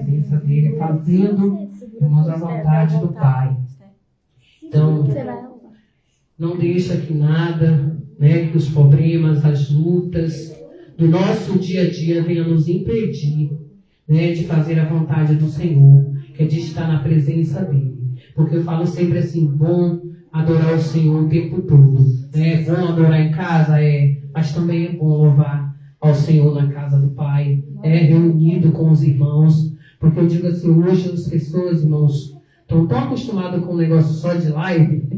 presença dele, fazendo, irmãos, a vontade do Pai. Então, não deixa que nada, né, que os problemas, as lutas do nosso dia a dia venham nos impedir, né, de fazer a vontade do Senhor, que é de estar na presença dele. Porque eu falo sempre assim, bom adorar o Senhor o tempo todo. Né? É bom adorar em casa, mas também é bom louvar ao Senhor na casa do Pai, reunido com os irmãos. Porque eu digo assim, hoje as pessoas, irmãos, estão tão acostumadas com um negócio só de live,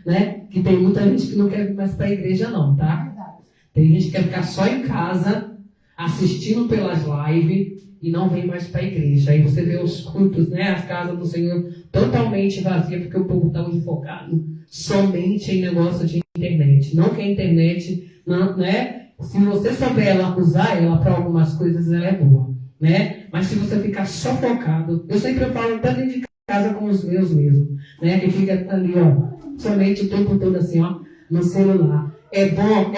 né? Que tem muita gente que não quer vir mais para a igreja não, tá? Tem gente que quer ficar só em casa, assistindo pelas lives, e não vem mais para a igreja. Aí você vê os cultos, né? As casas do Senhor totalmente vazias, porque o povo está muito focado somente em negócio de internet. Não que a internet, não, né? Se você souber usar ela para algumas coisas, ela é boa, né? Mas se você ficar só focado, eu sempre falo até dentro de casa com os meus mesmo, né? Que fica ali, ó, somente o tempo todo assim, ó, no celular. É bom,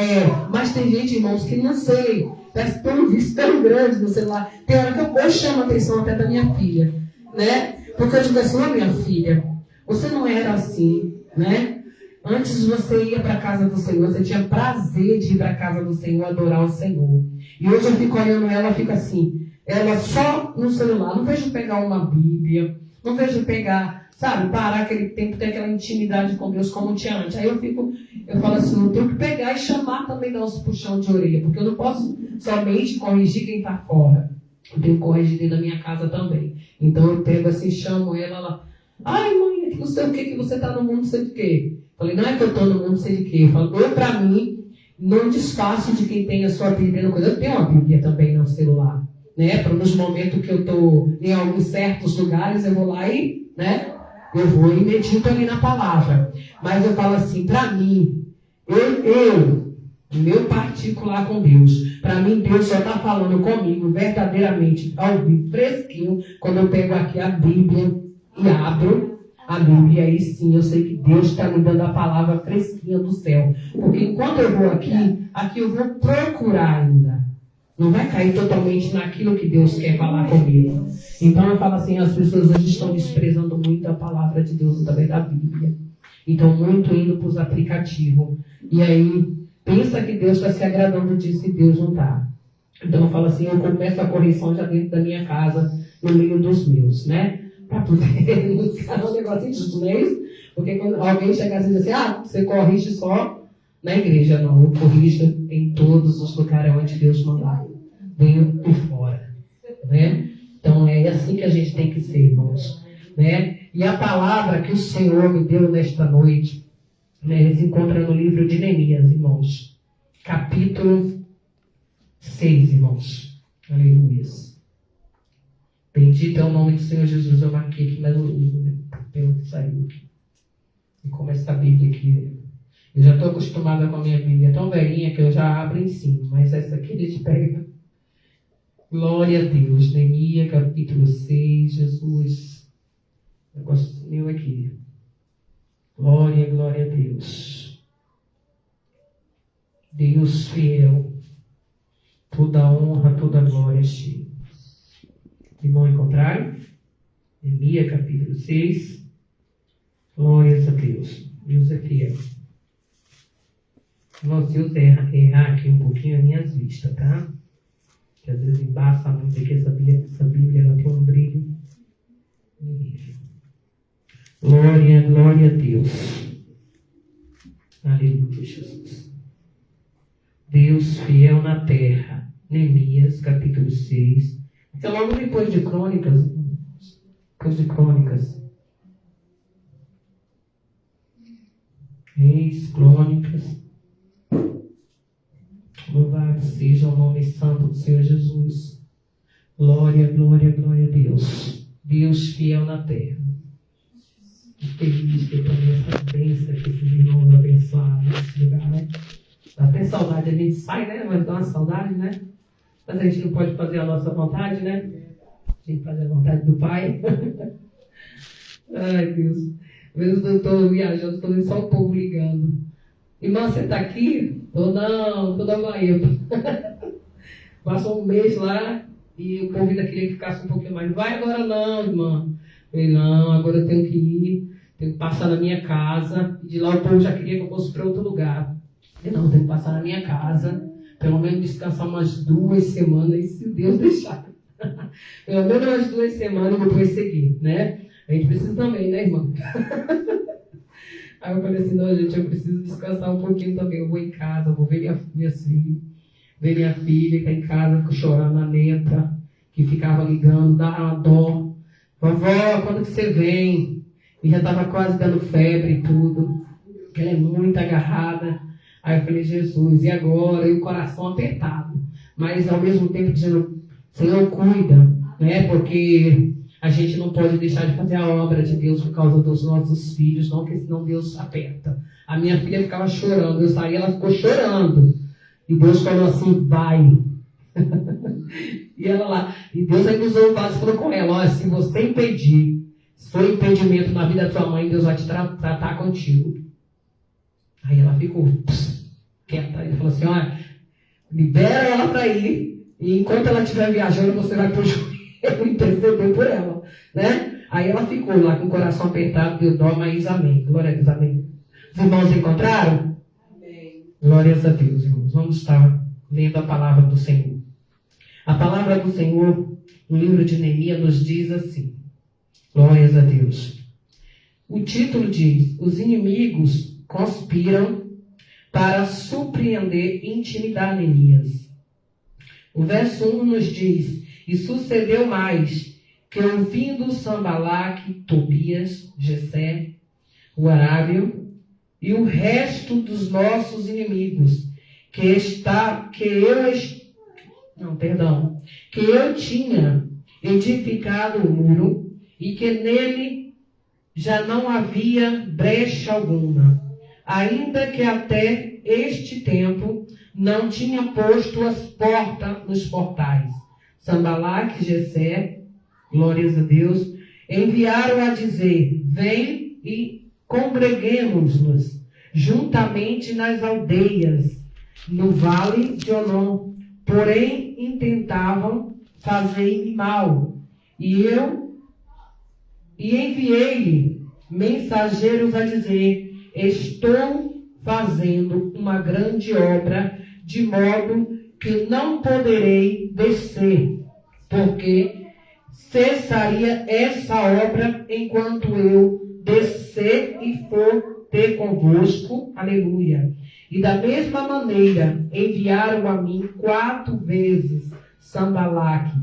mas tem gente, irmãos, que não sei, parece tão vício tão grande no celular. Tem hora que eu chamo a atenção até da minha filha, né? Porque eu digo assim, ó, minha filha, você não era assim, né? Antes você ia para a casa do Senhor, você tinha prazer de ir para a casa do Senhor, adorar o Senhor. E hoje eu fico olhando ela, fica assim, ela só no celular, não vejo pegar uma Bíblia, não vejo pegar, sabe, parar aquele tempo, ter aquela intimidade com Deus como tinha antes. Aí eu falo assim, eu tenho que pegar e chamar também, dar uns puxão de orelha, porque eu não posso somente corrigir quem está fora. Eu tenho que corrigir dentro da minha casa também. Então eu pego assim, chamo ela, ai mãe, não sei o que você está no mundo, não sei de quê. Falei, não é que eu estou no mundo, não sei de quê. Eu falo, eu para mim, não desfaço de quem tem a sua Bíblia no coisa. Eu tenho uma Bíblia também no celular, né? Para nos momentos que eu estou em alguns certos lugares, eu vou lá e, né? Eu vou e medito ali na palavra. Mas eu falo assim, para mim, meu particular com Deus, para mim Deus só está falando comigo verdadeiramente, ao vivo, fresquinho, quando eu pego aqui a Bíblia e abro a Bíblia, aí sim eu sei que Deus está me dando a palavra fresquinha do céu. Porque enquanto eu vou aqui eu vou procurar ainda. Não vai cair totalmente naquilo que Deus quer falar comigo. Então eu falo assim, as pessoas hoje estão desprezando muito a palavra de Deus através da Bíblia. Então muito indo para os aplicativos. E aí pensa que Deus está se agradando disso e Deus não está. Então eu falo assim, eu começo a correção já dentro da minha casa, no meio dos meus, né? Para poder não ficar um negócio injusto, não é isso? Porque quando alguém chega assim e diz assim, você corrige só na igreja. Não, eu corrijo em todos os lugares onde Deus mandar. Venho por fora, né? Então é assim que a gente tem que ser, irmãos, né? E a palavra que o Senhor me deu nesta noite, né, se encontra no livro de Neemias, irmãos, capítulo 6, irmãos. Aleluia. Bendito é o nome do Senhor Jesus. Eu marquei aqui, mas o pelo que saiu aqui. E como essa Bíblia aqui, eu já estou acostumada com a minha Bíblia tão velhinha que eu já abro em cima, mas essa aqui a gente pega. Glória a Deus. Neemias, capítulo 6, Jesus. Negócio meu aqui. Glória, glória a Deus. Deus fiel. Toda honra, toda glória a ti. Irmão, encontraram? Neemias, capítulo 6. Glórias a Deus. Deus é fiel. Irmão, se eu errar aqui um pouquinho as minhas vistas, tá? Que às vezes embaça muito aqui, essa Bíblia ela tem um brilho. Glória, glória a Deus. Aleluia, Jesus. Deus fiel na terra. Neemias, capítulo 6. É logo depois de Crônicas. Depois de Crônicas. Reis, Crônicas. Louvado seja o nome santo do Senhor Jesus. Glória, glória, glória a Deus. Deus fiel na terra. Que feliz que eu também essa bênção que esses irmãos abençoados nesse lugar, né? Dá até saudade, a gente sai, né? Mas dá uma saudade, né? Mas a gente não pode fazer a nossa vontade, né? A gente faz a vontade do Pai. Ai, Deus. Às vezes eu estou viajando, estou vendo só o povo ligando. Irmã, você está aqui? Ou não? Estou da Bahia. Passou um mês lá, E o povo ainda queria que ficasse um pouquinho mais. Vai agora não, irmã. Eu falei, não, agora eu tenho que ir, tenho que passar na minha casa. E de lá o povo já queria que eu fosse para outro lugar. Eu falei, não, eu tenho que passar na minha casa, pelo menos descansar umas 2 semanas, se Deus deixar. Pelo menos umas 2 semanas e depois seguir, né? A gente precisa também, né, irmã? Aí eu falei assim, não, gente, eu preciso descansar um pouquinho também. Eu vou em casa, vou ver minhas filhas. Ver minha filha que está em casa, ficou chorando, a neta, que ficava ligando, dava uma dó. Vovó, quando que você vem? E já estava quase dando febre e tudo. Porque ela é muito agarrada. Aí eu falei, Jesus, e agora? E o coração apertado. Mas ao mesmo tempo dizendo, Senhor, cuida, né? Porque a gente não pode deixar de fazer a obra de Deus por causa dos nossos filhos, não, porque senão Deus aperta. A minha filha ficava chorando, eu saí, ela ficou chorando. E Deus falou assim, vai. E ela lá, e Deus ainda usou o vaso e falou com ela, olha, se você impedir, se for impedimento na vida da tua mãe, Deus vai te tratar contigo. Aí ela ficou quieta. Ele falou assim, olha, libera ela para ir, e enquanto ela estiver viajando, você vai pro joelho interceder por ela, né? Aí ela ficou lá com o coração apertado, deu dó, mas amém. Glória a Deus, amém. Os irmãos encontraram? Amém. Glórias a Deus, irmãos. Vamos estar lendo a palavra do Senhor. A palavra do Senhor, no livro de Neemias, nos diz assim, glórias a Deus. O título diz, os inimigos conspiram para surpreender e intimidar Neemias. O verso 1 nos diz, e sucedeu mais, que ouvindo Sanbalaque, Tobias, Gesem, o arábio, e o resto dos nossos inimigos, que eu tinha edificado o muro, e que nele já não havia brecha alguma, ainda que até este tempo não tinha posto as portas nos portais. Sanbalaque e Gesem, glórias a Deus, enviaram a dizer, vem e congreguemos-nos juntamente nas aldeias, no vale de Onom, porém intentavam fazer-me mal. E enviei-lhe mensageiros a dizer, estou fazendo uma grande obra, de modo que não poderei descer, porque cessaria essa obra enquanto eu descer e for ter convosco. Aleluia. E da mesma maneira enviaram a mim 4 vezes Sanbalaque.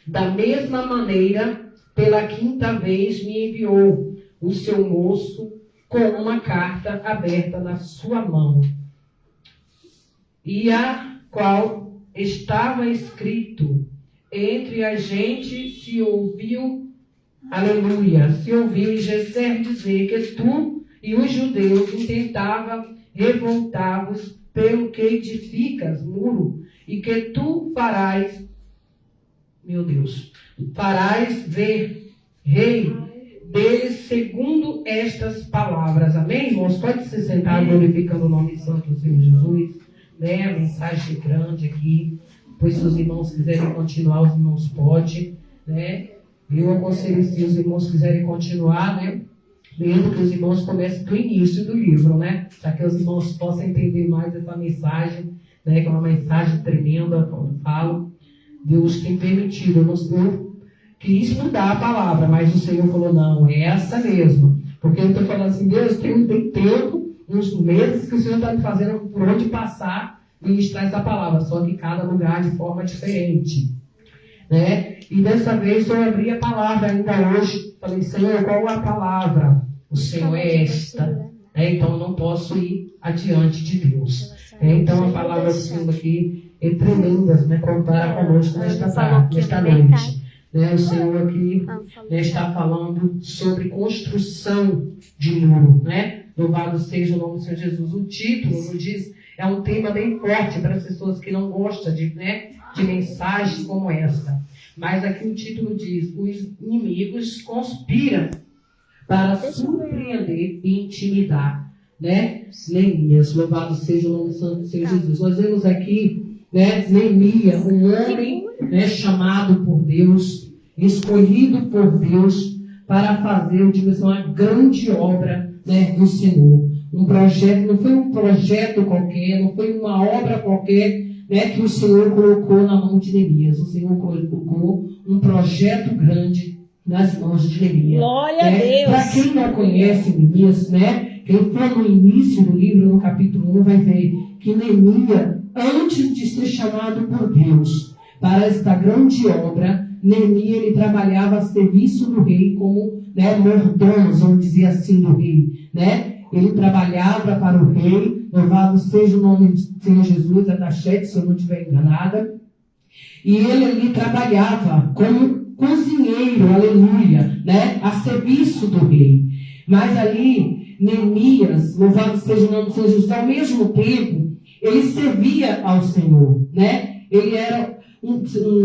Da mesma maneira, pela 5ª vez me enviou o seu moço com uma carta aberta na sua mão, e a qual estava escrito, entre a gente se ouviu, aleluia, se ouviu em Gesem dizer que tu e os judeus intentavam revoltar-vos pelo que edificas muro, e que tu farás, meu Deus, farás ver rei deles segundo estas palavras. Amém, irmãos? Pode se sentar glorificando o nome santo do Senhor Jesus, né? A mensagem é grande aqui, pois se os irmãos quiserem continuar, os irmãos podem, né? Eu aconselho, se os irmãos quiserem continuar, né? Lendo que os irmãos comecem do início do livro, né? Para que os irmãos possam entender mais essa mensagem, né? Que é uma mensagem tremenda, quando falo. Deus tem permitido. Eu quis mudar a palavra, mas o Senhor falou, não, é essa mesmo. Porque eu estou falando assim, Deus, tem tempo, uns meses que o Senhor está me fazendo por onde passar e ministrar essa palavra. Só que cada lugar de forma diferente, né? E dessa vez eu abri a palavra ainda hoje. Falei, Senhor, qual é a palavra? O Senhor é esta. Então eu não posso ir adiante de Deus. Então a palavra do Senhor aqui é tremenda, né? Contar conosco nesta noite. O Senhor aqui está falando sobre construção de muro, né? Louvado seja o nome do Senhor Jesus. O título nos diz, é um tema bem forte para as pessoas que não gostam de mensagens como esta. Mas aqui o título diz, os inimigos conspiram para surpreender e intimidar, né? Neemias, louvado seja o nome do Senhor Jesus. Nós vemos aqui, né, Neemias, um homem né, chamado por Deus, escolhido por Deus para fazer, digo assim, uma grande obra, né, do Senhor. Um projeto, não foi um projeto qualquer, não foi uma obra qualquer, né, que o Senhor colocou na mão de Neemias. O Senhor colocou um projeto grande nas mãos de Neemias. Glória a Deus! Para quem não conhece Neemias, né, quem for no início do livro, no capítulo 1, vai ver que Neemias, antes de ser chamado por Deus para esta grande obra, Neemias, ele trabalhava a serviço do rei como, né, mordomo, vamos dizer assim, do rei, né? Ele trabalhava para o rei, louvado seja o nome do Senhor Jesus, é da Chete, se eu não estiver enganada. E ele ali trabalhava como cozinheiro, aleluia, né, a serviço do rei. Mas ali, Neemias, louvado seja o nome do Senhor Jesus, ao mesmo tempo, ele servia ao Senhor, né? Ele era um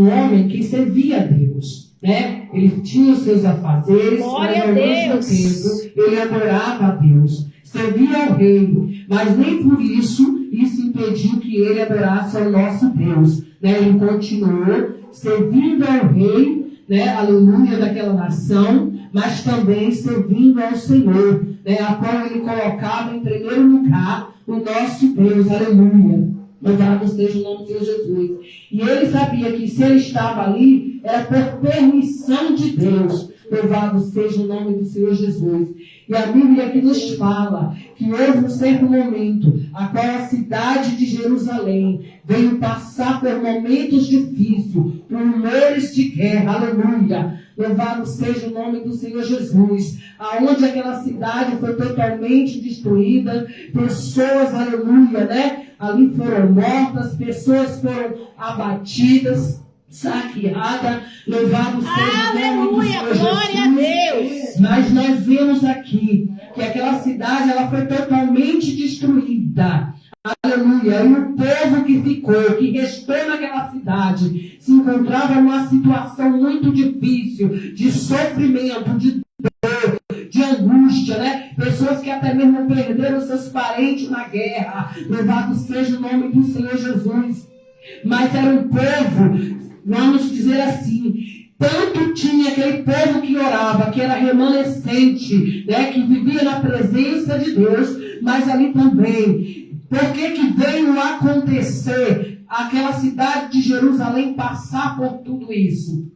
homem que servia a Deus, né? Ele tinha os seus afazeres, mas ao mesmo tempo ele adorava a Deus, servia ao rei, mas nem por isso impediu que ele adorasse ao nosso Deus, né? Ele continuou servindo ao rei, né? Aleluia, daquela nação, mas também servindo ao Senhor, né? A qual ele colocava em primeiro lugar o nosso Deus, aleluia. Louvado seja o nome do Senhor Jesus. E ele sabia que se ele estava ali, era por permissão de Deus. Louvado seja o nome do Senhor Jesus. E a Bíblia aqui nos fala que houve um certo momento a qual a cidade de Jerusalém veio passar por momentos difíceis, por rumores de guerra, aleluia. Louvado seja o nome do Senhor Jesus. Aonde aquela cidade foi totalmente destruída, pessoas, aleluia, né? Ali foram mortas, pessoas foram abatidas, saqueada, louvado seja o nome do Senhor glória a Deus. Mas nós vemos aqui que aquela cidade ela foi totalmente destruída. Aleluia. E o povo que ficou, que restou naquela cidade, se encontrava numa situação muito difícil, de sofrimento, de dor, de angústia, né? Pessoas que até mesmo perderam seus parentes na guerra. Louvado seja o nome do Senhor Jesus. Mas era um povo, vamos dizer assim, tanto tinha aquele povo que orava, que era remanescente, né, que vivia na presença de Deus, mas ali também, por que veio acontecer aquela cidade de Jerusalém passar por tudo isso?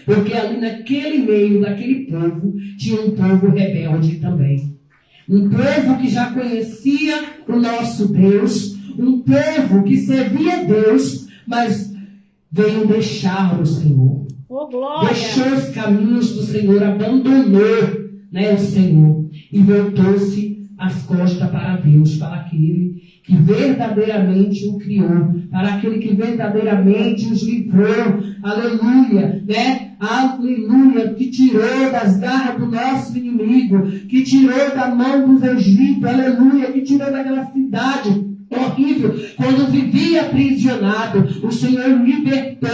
Porque ali naquele meio, daquele povo, tinha um povo rebelde também. Um povo que já conhecia o nosso Deus, um povo que servia a Deus, mas veio deixar o Senhor. Oh, glória! Deixou os caminhos do Senhor, abandonou, né, o Senhor e voltou-se as costas para Deus, para aquele que verdadeiramente o criou, para aquele que verdadeiramente os livrou, aleluia, né? Aleluia, que tirou das garras do nosso inimigo, que tirou da mão dos egípcios, aleluia, que tirou daquela cidade horrível, quando vivia aprisionado, o Senhor libertou,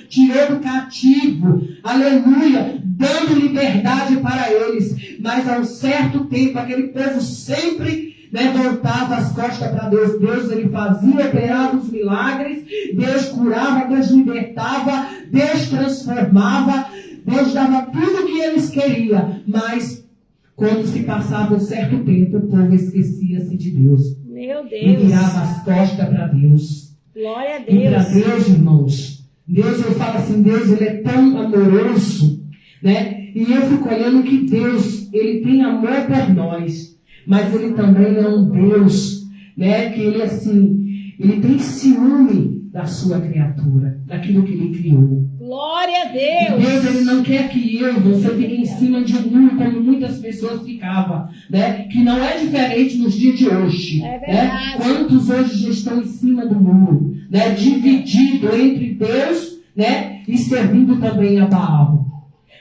tirou do cativo, aleluia, dando liberdade para eles. Mas a um certo tempo, aquele povo sempre, né, voltava as costas para Deus. Deus, ele fazia, operava os milagres, Deus curava, Deus libertava, Deus transformava, Deus dava tudo o que eles queriam, mas quando se passava um certo tempo, o povo esquecia-se de Deus. Meu Deus. E virava as costas para Deus. Glória a Deus. E para Deus, irmãos. Deus, eu falo assim, Deus, ele é tão amoroso, né? E eu fico olhando que Deus, ele tem amor por nós. Mas ele também é um Deus, né? Que ele, assim, ele tem ciúme da sua criatura, daquilo que ele criou. Glória a Deus. Deus, ele não quer que você fique em cima de um muro, como muitas pessoas ficavam, né? Que não é diferente nos dias de hoje. É verdade. Né? Quantos hoje já estão em cima do muro, né? Dividido entre Deus, né? E servindo também a Baal.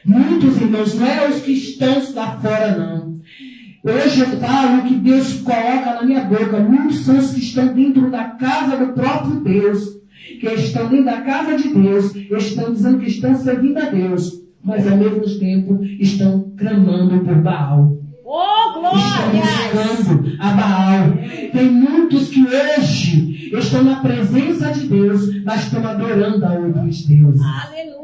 Muitos, irmãos, não é os que estão lá fora, não. Hoje eu falo que Deus coloca na minha boca. Muitos são os que estão dentro da casa do próprio Deus, que estão dentro da casa de Deus, estão dizendo que estão servindo a Deus, mas ao mesmo tempo estão clamando por Baal. Oh, glória! Estão buscando a Baal. Tem muitos que hoje estão na presença de Deus, mas estão adorando a outros deuses. Aleluia!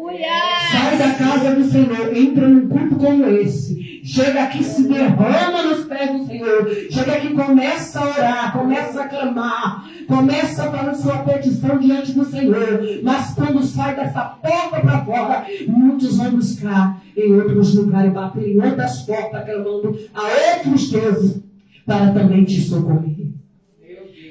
Sai da casa do Senhor, entra num culto como esse. Chega aqui, se derrama nos pés do Senhor. Chega aqui, começa a orar, começa a clamar, começa a fazer sua petição diante do Senhor. Mas quando sai dessa porta para fora, muitos vão buscar em outros lugares, bater em outras portas, clamando a outros deuses para também te socorrer.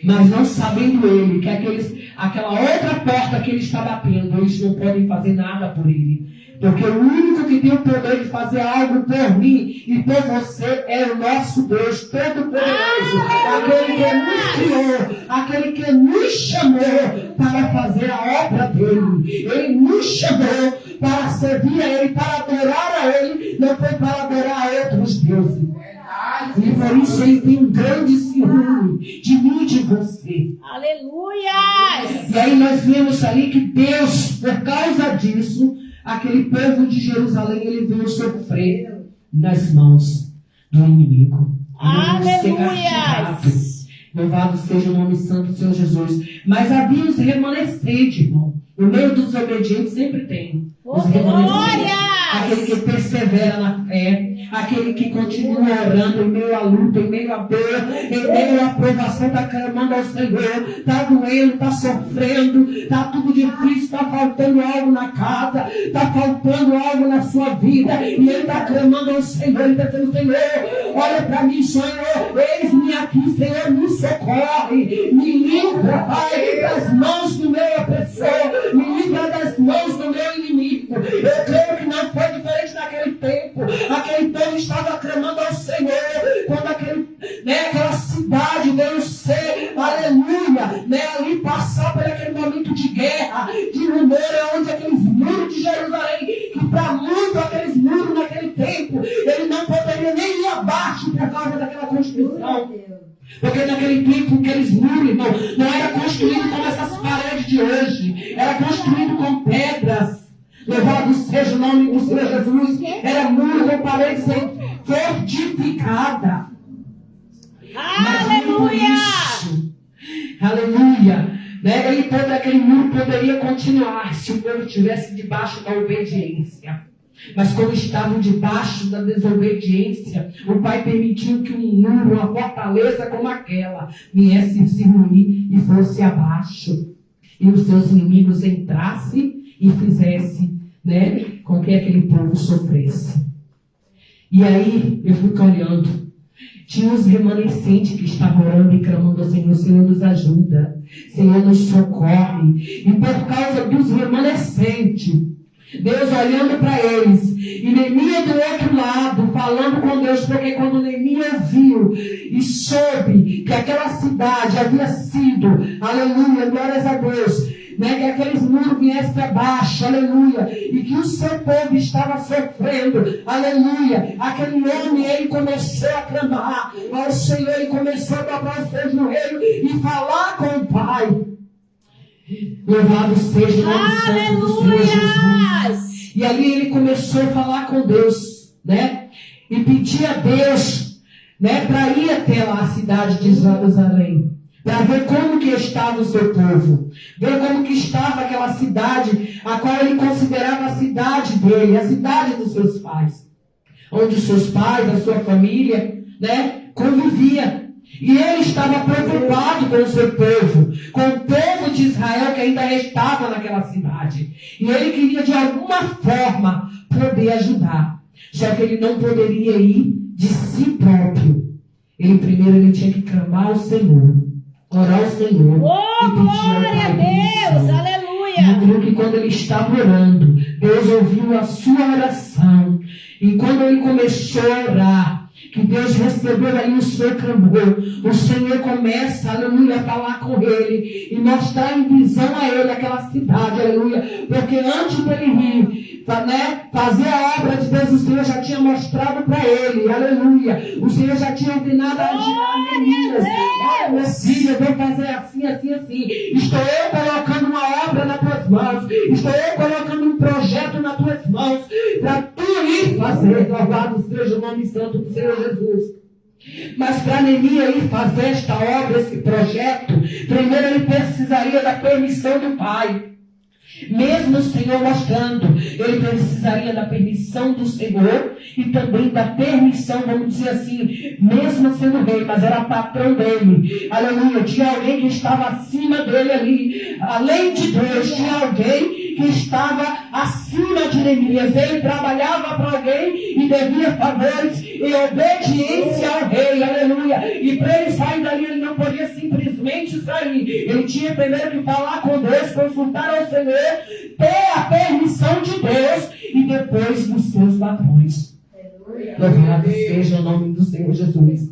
Mas não sabendo ele que aquela outra porta que ele está batendo, eles não podem fazer nada por ele. Porque o único que tem o poder de fazer algo por mim e por você é o nosso Deus Todo-Poderoso. Aquele que nos criou, aquele que nos chamou para fazer a obra dele. Ele nos chamou para servir a ele, para adorar a ele, não foi para adorar a outros deuses. E por isso ele tem um grande ciúme de mim e de você. Aleluia! E aí nós vemos ali que Deus, por causa disso, aquele povo de Jerusalém, ele veio sofrer nas mãos do inimigo. Aleluia! Louvado seja o nome santo do Senhor Jesus. Mas havia os remanescentes, irmão. No meio dos obedientes sempre tem os remanescentes. Aquele que persevera na fé, aquele que continua orando em meio à luta, em meio à dor, em meio à provação, está clamando ao Senhor, está doendo, está sofrendo, está tudo difícil, está faltando algo na casa, está faltando algo na sua vida, e ele está clamando ao Senhor, ele está dizendo: Senhor, olha para mim, Senhor, eis-me aqui, Senhor, me socorre, me livra, Pai, das mãos do meu opressor, me livra das mãos do meu inimigo. Eu creio que não foi diferente naquele tempo. Aquele povo estava clamando ao Senhor quando aquela cidade veio ser, aleluia, ali passar por aquele momento de guerra, de rumor, onde aqueles muros de Jerusalém, que para muito aqueles muros naquele tempo, ele não poderia nem ir abaixo por causa daquela construção. Porque naquele tempo aqueles muros, irmão, não era construído como essas paredes de hoje, era construído com pedras. Louvado seja o nome do Senhor Jesus. Era muro com parede fortificada. Aleluia! Aleluia! E todo aquele muro poderia continuar se o povo estivesse debaixo da obediência. Mas como estavam debaixo da desobediência, o Pai permitiu que um muro, uma fortaleza como aquela, viesse se ruir e fosse abaixo. E os seus inimigos entrassem e fizesse, com que aquele povo sofresse. E aí eu fico olhando, tinha os remanescentes que estavam orando e clamando ao Senhor: Senhor, nos ajuda, Senhor, nos socorre. E por causa dos remanescentes, Deus olhando para eles, e Neemias do outro lado, falando com Deus, porque quando Neemias viu e soube que aquela cidade havia sido, aleluia, glórias a Deus, que aqueles muros viessem abaixo, aleluia, e que o seu povo estava sofrendo, aleluia, aquele homem, ele começou a clamar ao Senhor, ele começou a dobrar os seus joelhos e falar com o Pai. Louvado seja o nome santo do Senhor Jesus. E ali ele começou a falar com Deus, e pedir a Deus, para ir até lá a cidade de Jerusalém, para ver como que estava o seu povo, ver como que estava aquela cidade, a qual ele considerava a cidade dele, a cidade dos seus pais, onde os seus pais, a sua família, convivia. E ele estava preocupado com o seu povo, com o povo de Israel que ainda restava naquela cidade. E ele queria de alguma forma poder ajudar. Só que ele não poderia ir de si próprio. Ele tinha que clamar ao Senhor, orar ao Senhor e pedir ao Pai permissão. Aleluia! Eu creio que quando ele estava orando, Deus ouviu a sua oração. E quando ele começou a orar, que Deus recebeu ali o seu clamor, o Senhor começa, aleluia, a falar com ele e mostrar em visão a ele aquela cidade, aleluia, porque antes dele ir, fazer a obra de Deus, o Senhor já tinha mostrado para ele, aleluia, o Senhor já tinha ordenado a Neemias: olha, meu filho, eu vou fazer assim, assim, assim, estou eu colocando uma obra nas tuas mãos, estou eu colocando um projeto nas tuas mãos, para tu ir fazer. Louvado seja o nome santo do Senhor Jesus. Mas para Neemias ir fazer esta obra, esse projeto, primeiro ele precisaria da permissão do pai. Mesmo o Senhor mostrando, ele precisaria da permissão do Senhor e também da permissão, vamos dizer assim, mesmo sendo rei, mas era patrão dele, aleluia, tinha alguém que estava acima dele ali, além de Deus, tinha alguém que estava acima de Neemias, ele trabalhava para alguém e devia favores em obediência ao rei, aleluia, e para ele sair dali, ele não podia simplesmente sair, ele tinha primeiro que falar com Deus, consultar ao Senhor, ter a permissão de Deus e depois dos seus patrões. Louvado seja o nome do Senhor Jesus.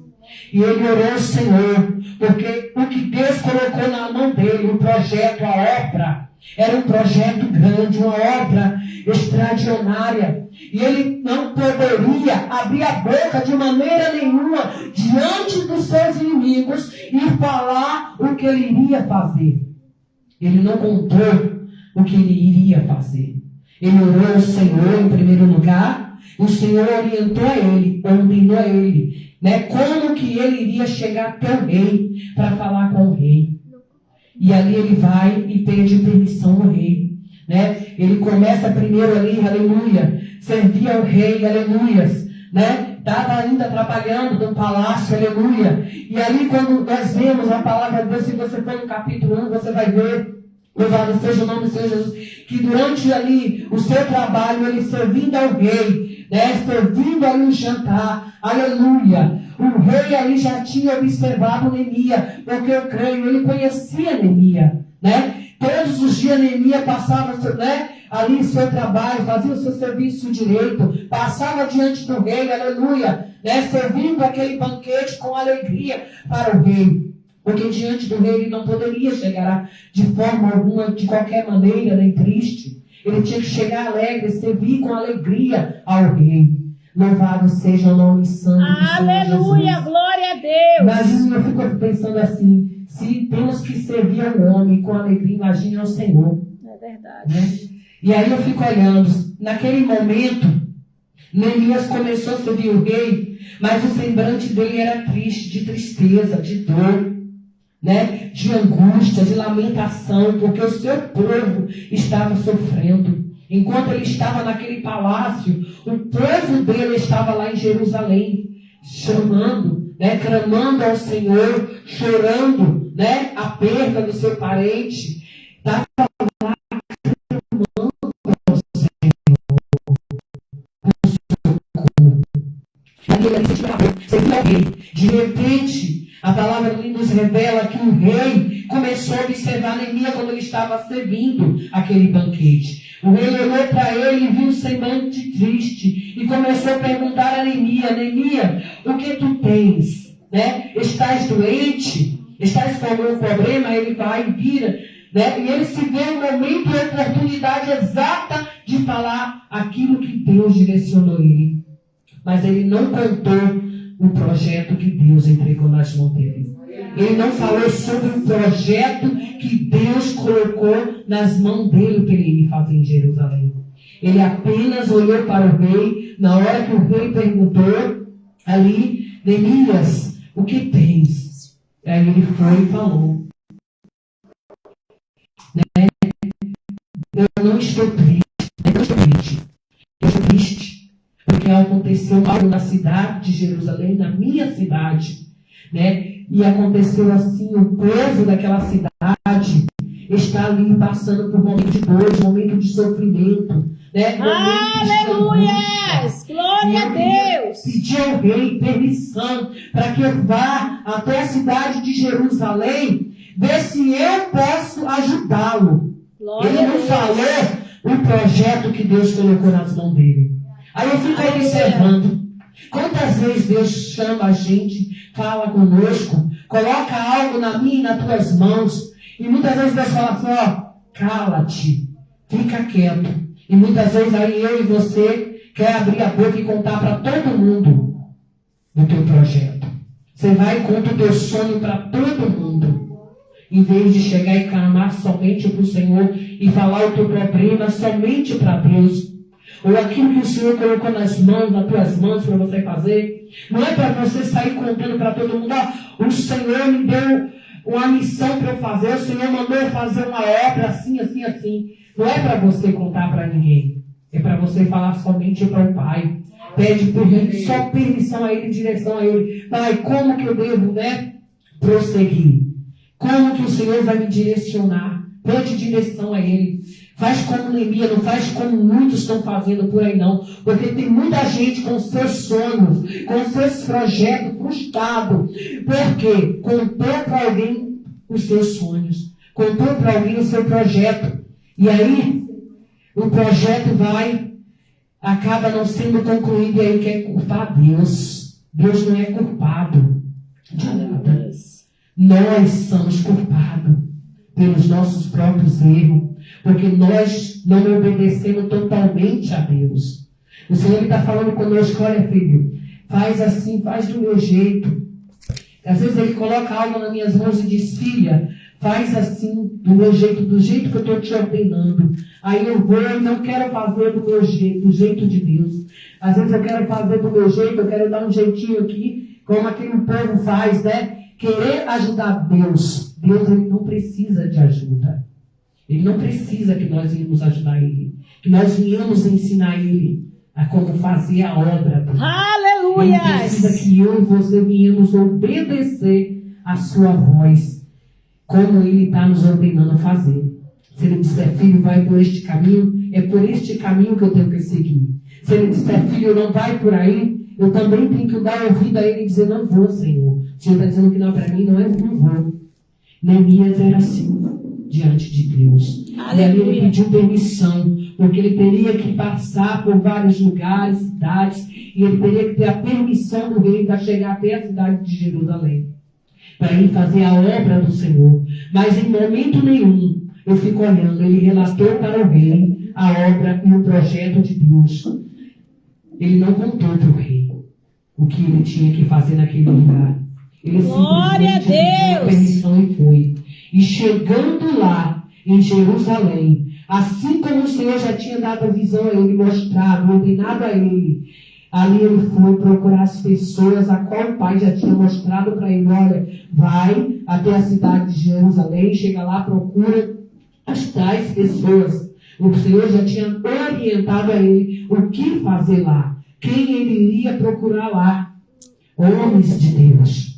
E ele orou ao Senhor, porque o que Deus colocou na mão dele, o projeto, a obra, era um projeto grande, uma obra extraordinária. E ele não poderia abrir a boca de maneira nenhuma diante dos seus inimigos e falar o que ele iria fazer. Ele não contou o que ele iria fazer. Ele orou ao Senhor em primeiro lugar. O Senhor orientou a ele, ordenou a ele, como que ele iria chegar até o rei para falar com o rei. E ali ele vai e pede permissão ao rei. Ele começa primeiro ali, aleluia, servia ao rei, aleluias, estava ainda trabalhando no palácio, aleluia. E ali quando nós vemos a palavra de Deus, se você for no capítulo 1, você vai ver, louvado seja o nome do Senhor Jesus, que durante ali o seu trabalho, ele servindo ao rei, servindo ali o jantar, aleluia. O rei ali já tinha observado Neemias, porque eu creio, ele conhecia Neemias, Todos os dias Neemias passava, ali o seu trabalho, fazia o seu serviço direito, passava diante do rei, aleluia, servindo aquele banquete com alegria para o rei. Porque diante do rei ele não poderia chegar de forma alguma, de qualquer maneira, nem triste. Ele tinha que chegar alegre, servir com alegria ao rei. Louvado seja o nome santo do Senhor Jesus. Aleluia, glória a Deus. Imagina, eu fico pensando assim, se temos que servir ao homem com alegria, imagine ao Senhor. É verdade. E aí eu fico olhando, naquele momento, Neemias começou a servir o rei, mas o semblante dele era triste, de tristeza, de dor, de angústia, de lamentação, porque o seu povo estava sofrendo. Enquanto ele estava naquele palácio, o povo dele estava lá em Jerusalém, chamando, clamando ao Senhor, chorando, a perda do seu parente. Estava lá clamando ao Senhor, por socorro. De repente, a palavra nos revela que o rei começou a observar Neemias quando ele estava servindo aquele banquete. O rei olhou para ele e viu um semblante triste e começou a perguntar a Neemias: Neemias, o que tu tens? Estás doente? Estás com algum problema? Ele vai e vira, e ele se vê no momento e a oportunidade exata de falar aquilo que Deus direcionou ele. Mas ele não contou o projeto que Deus entregou nas mãos dele. Ele não falou sobre o projeto que Deus colocou nas mãos dele, o que ele iria fazer em Jerusalém. Ele apenas olhou para o rei, na hora que o rei perguntou ali: Neemias, o que tens? Aí ele foi e falou: eu não estou triste, eu estou triste, porque aconteceu algo na cidade de Jerusalém, na minha cidade, e aconteceu assim, o povo daquela cidade está ali passando por um momento de dor, um momento de sofrimento, Aleluia! Glória a Deus! Pedi ao rei permissão para que eu vá até a cidade de Jerusalém, ver se eu posso ajudá-lo. Ele não falou o projeto que Deus colocou nas mãos dele. Aí eu fico observando quantas vezes Deus chama a gente, fala conosco, coloca algo na minha e nas tuas mãos, e muitas vezes Deus fala assim: cala-te, fica quieto. E muitas vezes aí eu e você quer abrir a boca e contar para todo mundo do teu projeto. Você vai e conta o teu sonho para todo mundo, em vez de chegar e clamar somente para o Senhor e falar o teu problema somente para Deus. ou aquilo que o Senhor colocou nas tuas mãos para você fazer. Não é para você sair contando para todo mundo, ó, o Senhor me deu uma missão para eu fazer, o Senhor mandou eu fazer uma obra assim, assim, assim. Não é para você contar para ninguém. É para você falar somente para o Pai. Pede só permissão a Ele, direção a Ele. Pai, como que eu devo, prosseguir? Como que o Senhor vai me direcionar? Pede direção a Ele. Faz como Neemias, não faz como muitos estão fazendo por aí não. Porque tem muita gente com seus sonhos, com seus projetos frustrados. Por quê? Contou para alguém os seus sonhos. Contou para alguém o seu projeto. E aí, o projeto acaba não sendo concluído, e aí quer culpar Deus. Deus não é culpado de nada. Nós somos culpados pelos nossos próprios erros, porque nós não obedecemos totalmente a Deus. O Senhor está falando conosco, olha filho, faz assim, faz do meu jeito. Às vezes Ele coloca algo nas minhas mãos e diz, filha, faz assim, do meu jeito, do jeito que eu estou te ordenando. Aí eu vou e não quero fazer do meu jeito, do jeito de Deus. Às vezes eu quero fazer do meu jeito, eu quero dar um jeitinho aqui, como aquele povo faz, Querer ajudar Deus. Deus, Ele não precisa de ajuda. Ele não precisa que nós venhamos ajudar Ele. Que nós venhamos ensinar Ele a como fazer a obra dele. Aleluia! Ele precisa que eu e você venhamos obedecer a sua voz, como Ele está nos ordenando fazer. Se Ele disser, filho, vai por este caminho, é por este caminho que eu tenho que seguir. Se Ele disser, filho, não vai por aí, eu também tenho que dar ouvido a Ele e dizer, não vou, Senhor. O Senhor está dizendo que não é para mim, não vou. Neemias era assim, diante de Deus. Aleluia. E ali ele pediu permissão, porque ele teria que passar por vários lugares, cidades, e ele teria que ter a permissão do rei para chegar até a cidade de Jerusalém, para ir fazer a obra do Senhor. Mas em momento nenhum, eu fico olhando, ele relatou para o rei a obra e o projeto de Deus. Ele não contou para o rei o que ele tinha que fazer naquele lugar. Ele simplesmente pediu a permissão e foi. E chegando lá, em Jerusalém, assim como o Senhor já tinha dado a visão a ele, mostrado, ordenado a ele, ali ele foi procurar as pessoas a qual o Pai já tinha mostrado para ele, olha, vai até a cidade de Jerusalém, chega lá, procura as tais pessoas. O Senhor já tinha orientado a ele o que fazer lá, quem ele iria procurar lá, homens de Deus.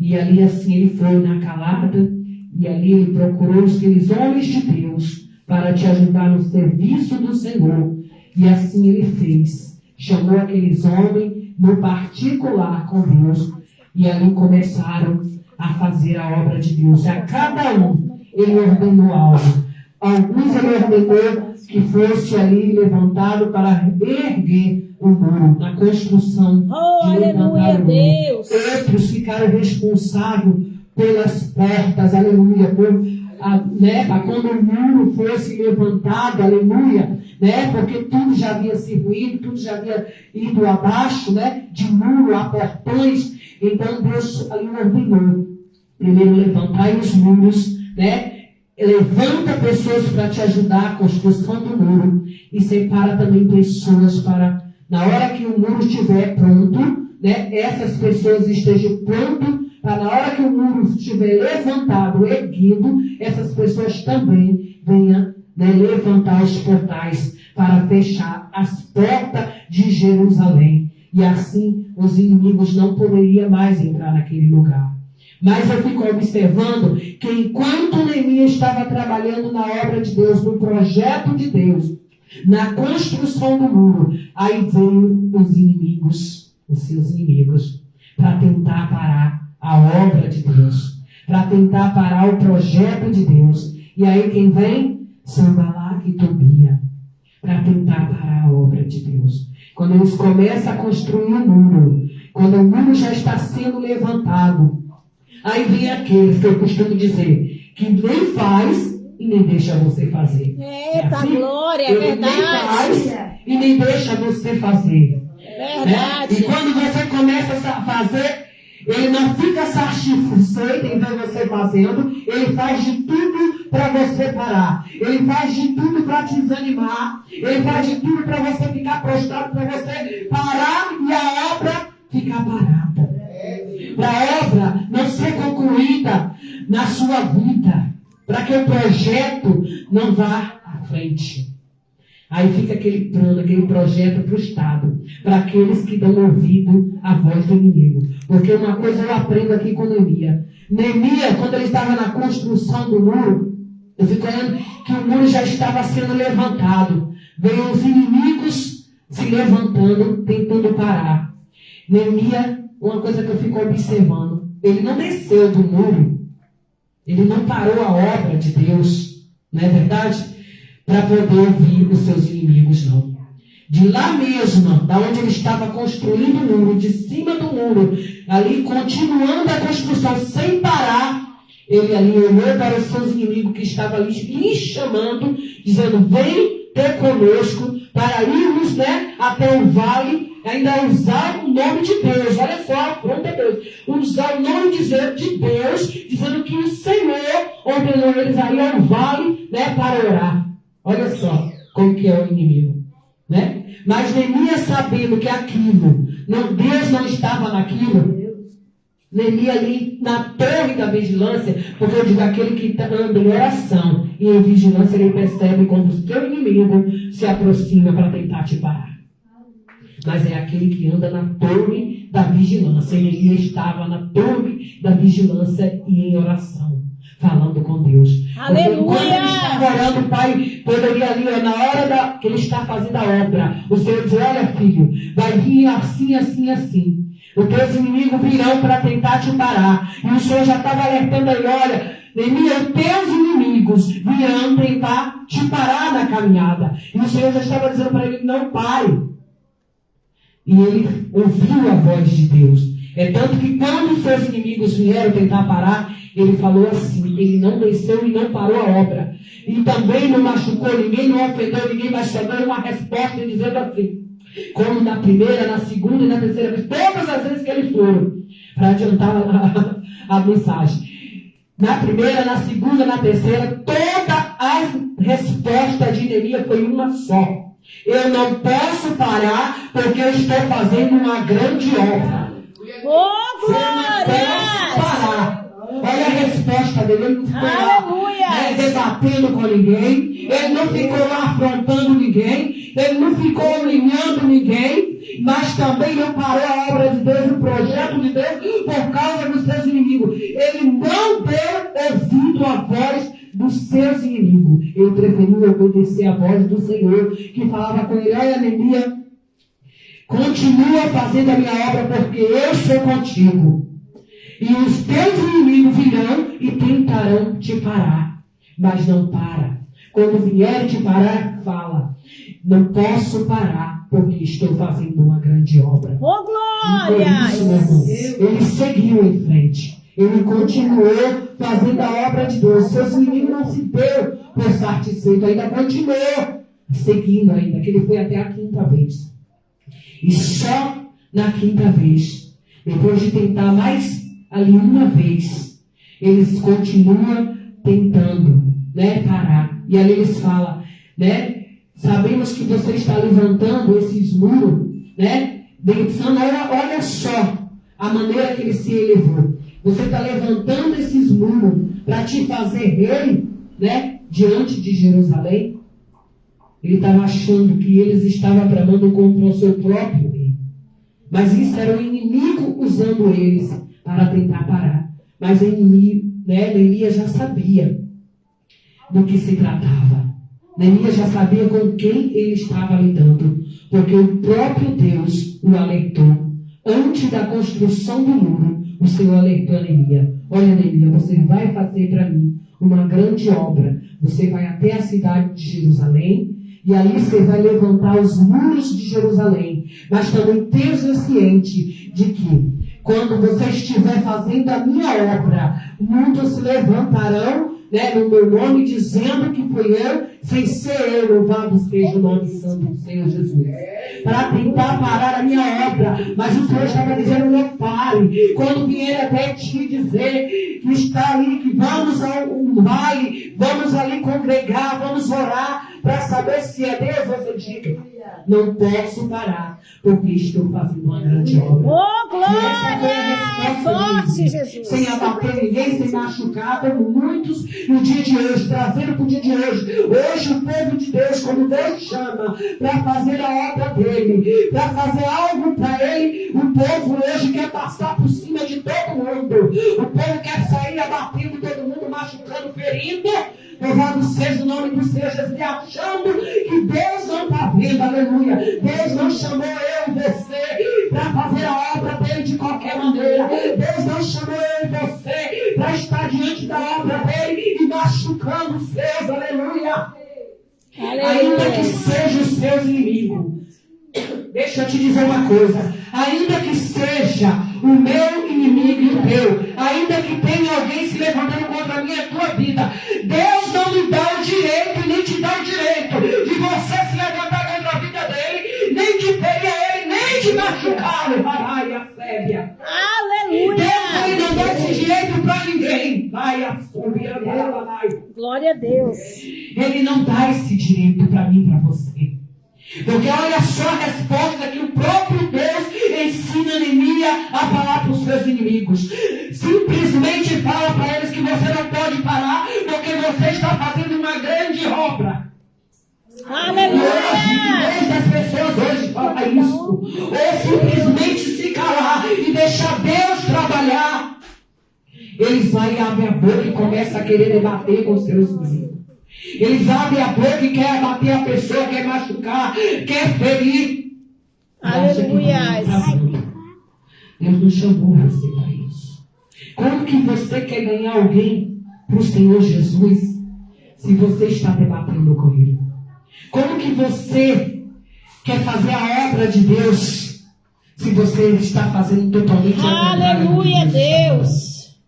E ali assim ele foi na calada, e ali ele procurou aqueles homens de Deus para te ajudar no serviço do Senhor. E assim ele fez. Chamou aqueles homens no particular com Deus. E ali começaram a fazer a obra de Deus. A cada um ele ordenou algo. Alguns ele ordenou que fosse ali levantado para erguer o muro, na construção de levantar o muro. Outros ficaram responsáveis pelas portas, aleluia, para quando o muro fosse levantado, aleluia, porque tudo já havia se ruído, tudo já havia ido abaixo, de muro a portões. Então Deus ali ordenou, primeiro levantar os muros, levanta pessoas para te ajudar a construção do muro e separa também pessoas para, na hora que o muro estiver pronto, essas pessoas estejam prontas para, na hora que o muro estiver levantado, erguido, essas pessoas também venham levantar os portais para fechar as portas de Jerusalém. E assim os inimigos não poderiam mais entrar naquele lugar. Mas eu fico observando que enquanto Neemias estava trabalhando na obra de Deus, no projeto de Deus, na construção do muro, aí veio os inimigos, os seus inimigos, para tentar parar a obra de Deus, para tentar parar o projeto de Deus. E aí quem vem? Sanballat e Tobia, para tentar parar a obra de Deus. Quando eles começam a construir o muro, quando o muro já está sendo levantado, aí vem aqueles que eu costumo dizer, que nem faz e nem deixa você fazer. Eita, assim, glória, é verdade. Nem faz e nem deixa você fazer. Verdade. E quando você começa a fazer, Ele não fica satisfeito em ver você fazendo. Ele faz de tudo para você parar. Ele faz de tudo para te desanimar. Ele faz de tudo para você ficar prostrado, para você parar e a obra ficar parada. Para a obra não ser concluída na sua vida. Para que o projeto não vá à frente. Aí fica aquele plano, aquele projeto frustrado para aqueles que dão ouvido à voz do inimigo. Porque uma coisa eu aprendo aqui com Neemias. Neemias, quando ele estava na construção do muro, eu fico olhando que o muro já estava sendo levantado. Veio os inimigos se levantando, tentando parar. Neemias, uma coisa que eu fico observando, ele não desceu do muro, ele não parou a obra de Deus, não é verdade? Para poder ouvir os seus inimigos, não. De lá mesmo, da onde ele estava construindo o muro, de cima do muro, ali continuando a construção sem parar, ele ali olhou para os seus inimigos que estavam ali lhe chamando, dizendo, vem ter conosco para irmos, né, até o vale, ainda usar o nome de Deus. Olha só, pronto é Deus. Usar o nome de Deus, dizendo que o Senhor ordenou eles a ir ao vale, né, para orar. Olha só como que é o inimigo, né? Mas Neemias, sabendo que aquilo, não, Deus não estava naquilo, Neemias ali na torre da vigilância, porque eu digo, aquele que anda em oração e em vigilância, ele percebe quando o seu inimigo se aproxima para tentar te parar. Mas é aquele que anda na torre da vigilância. E Neemias estava na torre da vigilância e em oração, falando com Deus. Aleluia! Quando ele estava orando, o pai poderia ali, na hora que ele está fazendo a obra, o Senhor diz, olha filho, vai vir assim, assim, assim. Os teus inimigos virão para tentar te parar. E o Senhor já estava alertando ele, olha, Neemias, os teus inimigos virão tentar te parar na caminhada. E o Senhor já estava dizendo para ele, não pare. E ele ouviu a voz de Deus. É tanto que quando os seus inimigos vieram tentar parar, ele falou assim, ele não desceu e não parou a obra. E também não machucou ninguém, não ofendeu ninguém, mas só deu uma resposta dizendo assim, como na primeira, na segunda e na terceira vez, todas as vezes que eles foram, para adiantar a mensagem. Na primeira, na segunda, na terceira, toda a resposta de Neemias foi uma só. Eu não posso parar porque eu estou fazendo uma grande obra. Oh, glória! Parar. Olha a resposta dele. Ele não ficou lá debatendo com ninguém. Ele não ficou lá afrontando ninguém. Ele não ficou humilhando ninguém. Mas também não parou a obra de Deus, o projeto de Deus, por causa dos seus inimigos. Ele não deu ouvido à voz dos seus inimigos. Ele preferiu obedecer à voz do Senhor, que falava com ele, olha Neemias, continua fazendo a minha obra, porque eu sou contigo. E os teus inimigos virão e tentarão te parar. Mas não para. Quando vier te parar, fala, não posso parar, porque estou fazendo uma grande obra. Oh, glória! Isso, meu irmão, ele seguiu em frente. Ele continuou fazendo a obra de Deus. Seus inimigos não se deu por satisfeito. Ainda continuou seguindo ainda. Que ele foi até a 5ª vez. E só na 5ª vez, depois de tentar mais ali uma vez, eles continuam tentando, né, parar. E ali eles falam, né, sabemos que você está levantando esses muros, né, pensando, olha só a maneira que ele se elevou. Você está levantando esses muros para te fazer rei, né, diante de Jerusalém. Ele estava achando que eles estavam bramando contra o seu próprio rei. Mas isso era o inimigo usando eles para tentar parar. Mas o inimigo, né, Neemias já sabia do que se tratava. Neemias já sabia com quem ele estava lidando. Porque o próprio Deus o alertou. Antes da construção do muro, o Senhor alertou a Neemias. Olha, Neemias, você vai fazer para mim uma grande obra. Você vai até a cidade de Jerusalém. E ali você vai levantar os muros de Jerusalém. Mas também esteja ciente de que quando você estiver fazendo a minha obra, muitos se levantarão, né, no meu nome, dizendo que fui eu, sem ser eu. Louvado seja o nome santo do Senhor Jesus. para tentar parar a minha obra. Mas o Senhor estava dizendo, não pare. Quando vier até te dizer que está ali, que vamos ao vale, vamos ali congregar, vamos orar, para saber se é Deus, você diga, não posso parar, porque estou fazendo uma grande obra. Oh, glória! Forte, Jesus! Sem abater ninguém, sem machucar, como muitos no dia de hoje, trazendo para o dia de hoje. Hoje o povo de Deus, quando Deus chama para fazer a obra dele, para fazer algo para ele, o povo hoje quer passar por cima de todo mundo. O povo quer sair abatendo todo mundo, machucando, ferindo. Louvado seja o nome do Senhor Jesus, e achando que Deus não está vendo, aleluia. Deus não chamou eu e você para fazer a obra dele de qualquer maneira. Deus não chamou eu e você para estar diante da obra dele e machucando os seus, aleluia. Ainda que sejam os seus inimigos. Deixa eu te dizer uma coisa. Ainda que seja o meu inimigo e o teu, ainda que tenha alguém se levantando contra a minha tua vida, Deus não me dá o direito, nem te dá o direito de você se levantar contra a vida dele, nem de ferir ele, nem de machucá-lo. Vai a Sébia. Aleluia! Deus não dá esse direito para ninguém. Vai a Sébia. Glória a Deus. Ele não dá esse direito para mim e para você. Porque olha só a resposta que o próprio Deus ensina Neemias a falar para os seus inimigos. Simplesmente fala para eles que você não pode parar, porque você está fazendo uma grande obra. Aleluia! Hoje as pessoas hoje falam isso. Ou simplesmente se calar e deixar Deus trabalhar. Eles vão e abrem a boca e começam a querer debater com os seus inimigos. Eles abrem a boca e querem abater a pessoa, quer machucar, quer ferir. Aleluia! Deus não chamou você para isso. Como que você quer ganhar alguém para o Senhor Jesus se você está debatendo com Ele? Como que você quer fazer a obra de Deus se você está fazendo totalmente a contrário? Aleluia, Deus!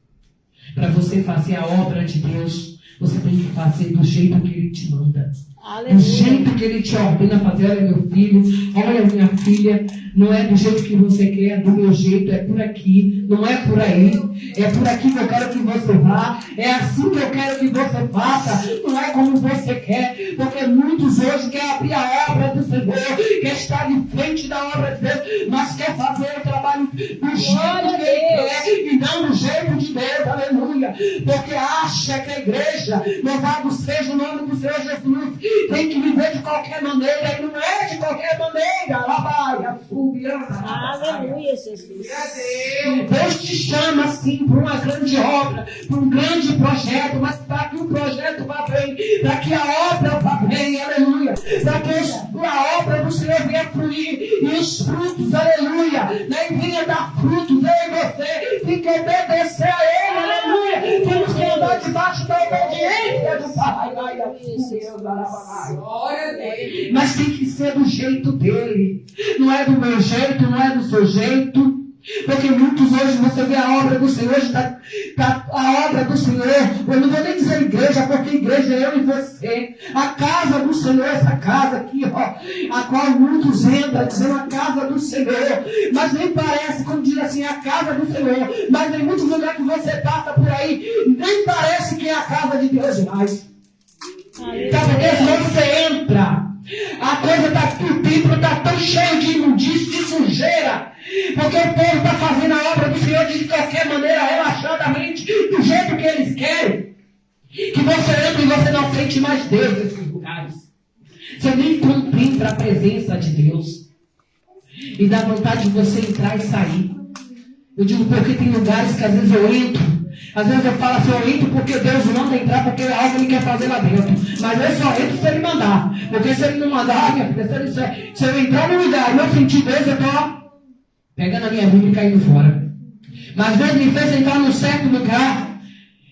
Para você fazer a obra de Deus, você tem que fazer do jeito que Ele te manda. Aleluia. Do jeito que Ele te ordena fazer. Olha, meu filho, olha, minha filha, não é do jeito que você quer, é do meu jeito, é por aqui, não é por aí. É por aqui que eu quero que você vá, é assim que eu quero que você faça, não é como você quer, porque muitos hoje querem abrir a obra do Senhor, quer estar em frente da obra de Deus, mas quer fazer o trabalho do jeito que Ele quer e não do jeito de Deus, aleluia. Porque acha que a igreja, louvado seja o nome do Senhor Jesus, tem que viver de qualquer maneira, e não é de qualquer maneira. Lá vai, a aleluia, Jesus. Deus te chama assim para uma grande obra, para um grande projeto, mas para que o projeto vá bem, para que a obra vá bem, aleluia, para que a obra do Senhor venha fluir e os frutos, aleluia, nem venha dar frutos, eu e você tem que obedecer a Ele, aleluia. Temos que andar debaixo da obediência do Pai. Mas tem que ser do jeito dele, não é do meu jeito, não é do seu jeito. Porque muitos hoje você vê a obra do Senhor, a obra do Senhor, eu não vou nem dizer igreja, porque igreja é eu e você. A casa do Senhor, essa casa aqui, ó, a qual muitos entram dizendo a casa do Senhor, mas nem parece, como diz assim, a casa do Senhor, mas em muitos lugares que você passa por aí, nem parece que é a casa de Deus mais. Porque se você entra, a coisa está, o templo está tão cheio de imundícia, de sujeira, porque o povo está fazendo a obra do Senhor de qualquer maneira, relaxadamente, do jeito que eles querem, que você entra e você não sente mais Deus nesses lugares. Você nem contempla a presença de Deus. E dá vontade de você entrar e sair. Eu digo porque tem lugares que às vezes eu entro, às vezes eu falo assim, eu entro porque Deus manda entrar, porque é algo que Ele quer fazer lá dentro. Mas eu só entro se Ele mandar. Porque se Ele não mandar, minha filha, se eu entrar no lugar e não sentir Deus, eu estou pegando a minha Bíblia e caindo fora. Mas Deus me fez entrar num certo lugar,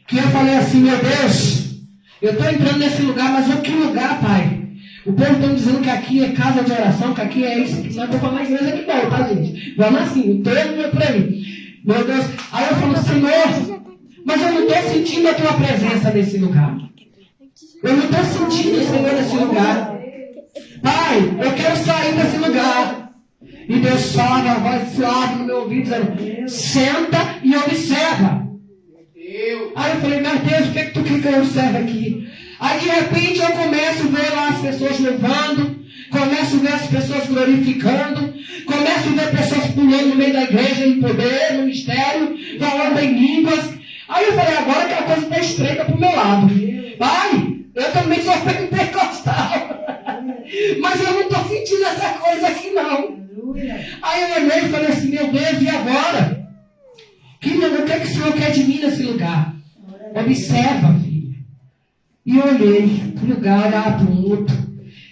que eu falei assim, meu Deus, eu estou entrando nesse lugar, mas que lugar, Pai? O povo está dizendo que aqui é casa de oração, que aqui é isso, que não estou falando na igreja que bom, tá, gente? Vamos assim, o termo é por aí. Meu Deus, aí eu falo, Senhor, mas eu não estou sentindo a tua presença nesse lugar. Eu não estou sentindo o Senhor nesse lugar. Pai, eu quero sair desse lugar. E Deus fala, a voz suave no meu ouvido, dizendo, senta e observa. Aí eu falei, meu Deus, o que é que tu quer que eu observe aqui? Aí de repente eu começo a ver lá as pessoas louvando, começo a ver as pessoas glorificando, começo a ver pessoas pulando no meio da igreja, em poder, no mistério, falando em línguas. Aí eu falei, agora que a coisa está estreita para o meu lado. Pai, eu também sou pentecostal. Mas eu não estou sentindo essa coisa aqui não. Aí eu olhei e falei assim, meu Deus, e agora? O que é que o Senhor quer de mim nesse lugar? Observa, filha. E eu olhei para um lugar, olhava para o outro.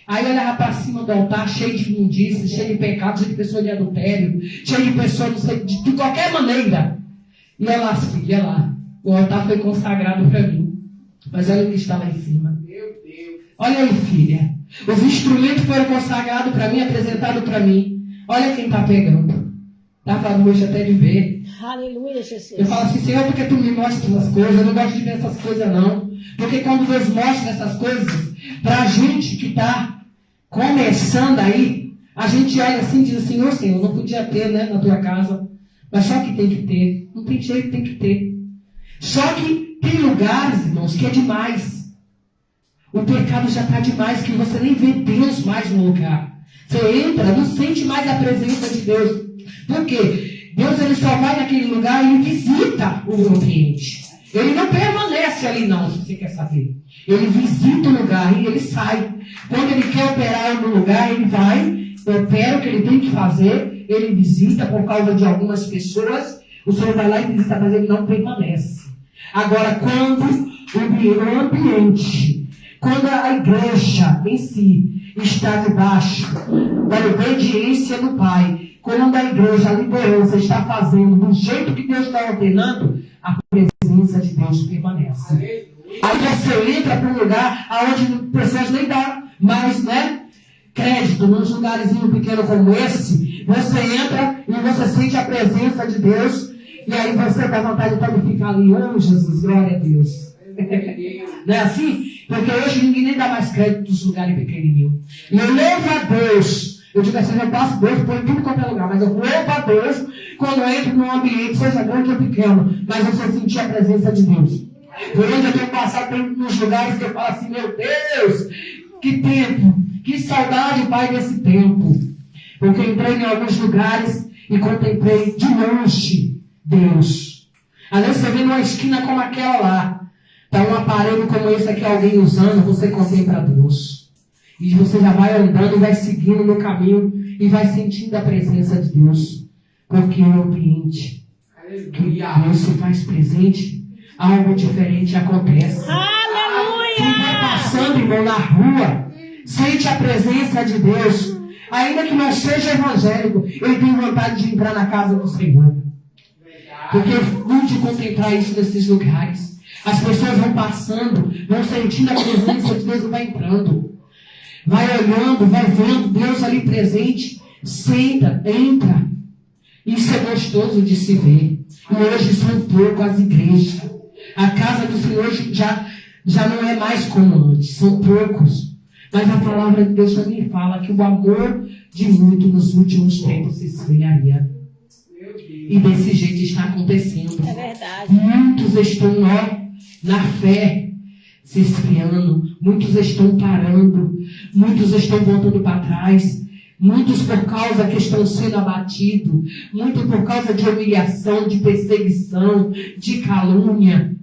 Aí eu olhava para cima do altar, cheio de imundícia, cheio de pecado, cheio de pessoa de adultério, cheio de pessoa, não sei, de qualquer maneira. E olha lá, filha, olha lá. O altar foi consagrado para mim. Mas olha o que está lá em cima. Meu Deus. Olha aí, filha. Os instrumentos foram consagrados para mim, apresentados para mim. Olha quem está pegando. Estava noite até de ver. Aleluia, Jesus. Eu falo assim, Senhor, porque tu me mostras essas coisas? Eu não gosto de ver essas coisas, não. Porque quando Deus mostra essas coisas, para a gente que está começando aí, a gente olha assim e diz assim, ô Senhor, não podia ter, né, na tua casa. Mas só que tem que ter. Não tem jeito, tem que ter. Só que tem lugares, irmãos, que é demais. O pecado já está demais, que você nem vê Deus mais no lugar. Você entra, não sente mais a presença de Deus. Por quê? Deus ele só vai naquele lugar e ele visita o ambiente. Ele não permanece ali não, se você quer saber. Ele visita o lugar e ele sai. Quando ele quer operar no lugar, ele vai, opera o que ele tem que fazer, ele visita por causa de algumas pessoas, o Senhor vai lá e visita, mas ele não permanece. Agora, quando o ambiente, quando a igreja em si está debaixo da obediência do Pai, quando a igreja, a liderança está fazendo do jeito que Deus está ordenando, a presença de Deus permanece. Aí você entra para um lugar onde pessoas nem dão mais, né, crédito, num lugarzinho pequeno como esse, você entra e você sente a presença de Deus, e aí você dá vontade de ficar ali, oh Jesus, glória a Deus. Não é assim? Porque hoje ninguém nem dá mais crédito nos lugares pequenininhos. E eu louvo a Deus. Eu digo assim, eu passo Deus, põe tudo quanto é lugar, mas eu louvo a Deus quando eu entro num ambiente, seja grande ou pequeno, mas eu só sentir a presença de Deus. Por onde eu tenho passado, tem nos lugares que eu falo assim, meu Deus, que tempo, que saudade, Pai, desse tempo. Porque eu entrei em alguns lugares e contemplei de longe Deus. Às vezes você vê numa esquina como aquela lá, está um aparelho como esse aqui, alguém usando, você contempla Deus. E você já vai andando e vai seguindo no caminho e vai sentindo a presença de Deus. Porque o ambiente que Deus se faz presente, algo diferente acontece. Aleluia! Quem vai passando, irmão, na rua, sente a presença de Deus. Ainda que não seja evangélico, ele tem vontade de entrar na casa do Senhor. Porque vamos contemplar isso nesses lugares. As pessoas vão passando, vão sentindo a presença de Deus e vai entrando. Vai olhando, vai vendo Deus ali presente. Senta, entra. Isso é gostoso de se ver. E hoje são poucas as igrejas. A casa do Senhor já não é mais como antes. São poucos. Mas a palavra de Deus também fala que o amor de muito nos últimos tempos se esfriaria. E desse jeito está acontecendo. É verdade. Muitos estão na fé se esfriando. Muitos estão parando. Muitos estão voltando para trás. Muitos por causa que estão sendo abatidos. Muitos por causa de humilhação, de perseguição, de calúnia.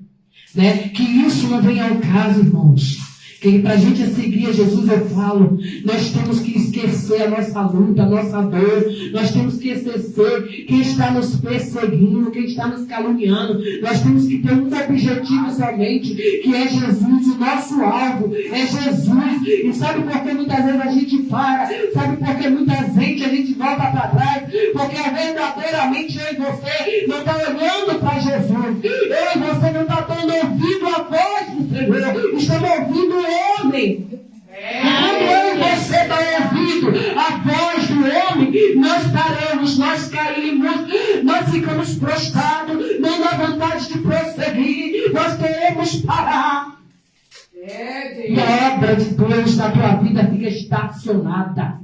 Né? Que isso não venha ao caso, irmãos. Que para a gente seguir a Jesus, eu falo, nós temos que esquecer a nossa luta, a nossa dor. Nós temos que esquecer quem está nos perseguindo, quem está nos caluniando. Nós temos que ter um objetivo somente, que é Jesus, o nosso alvo. É Jesus. E sabe por que muitas vezes a gente para? Sabe por que muitas vezes a gente volta para trás? Porque verdadeiramente eu e você não está olhando para Jesus. Eu e você não está ouvindo a voz do Senhor. Estamos ouvindo o homem. Quando eu e você está ouvindo a voz do homem, nós paramos, nós caímos, nós ficamos prostrados, não dá vontade de prosseguir, nós queremos parar. E a obra de Deus na tua vida fica estacionada.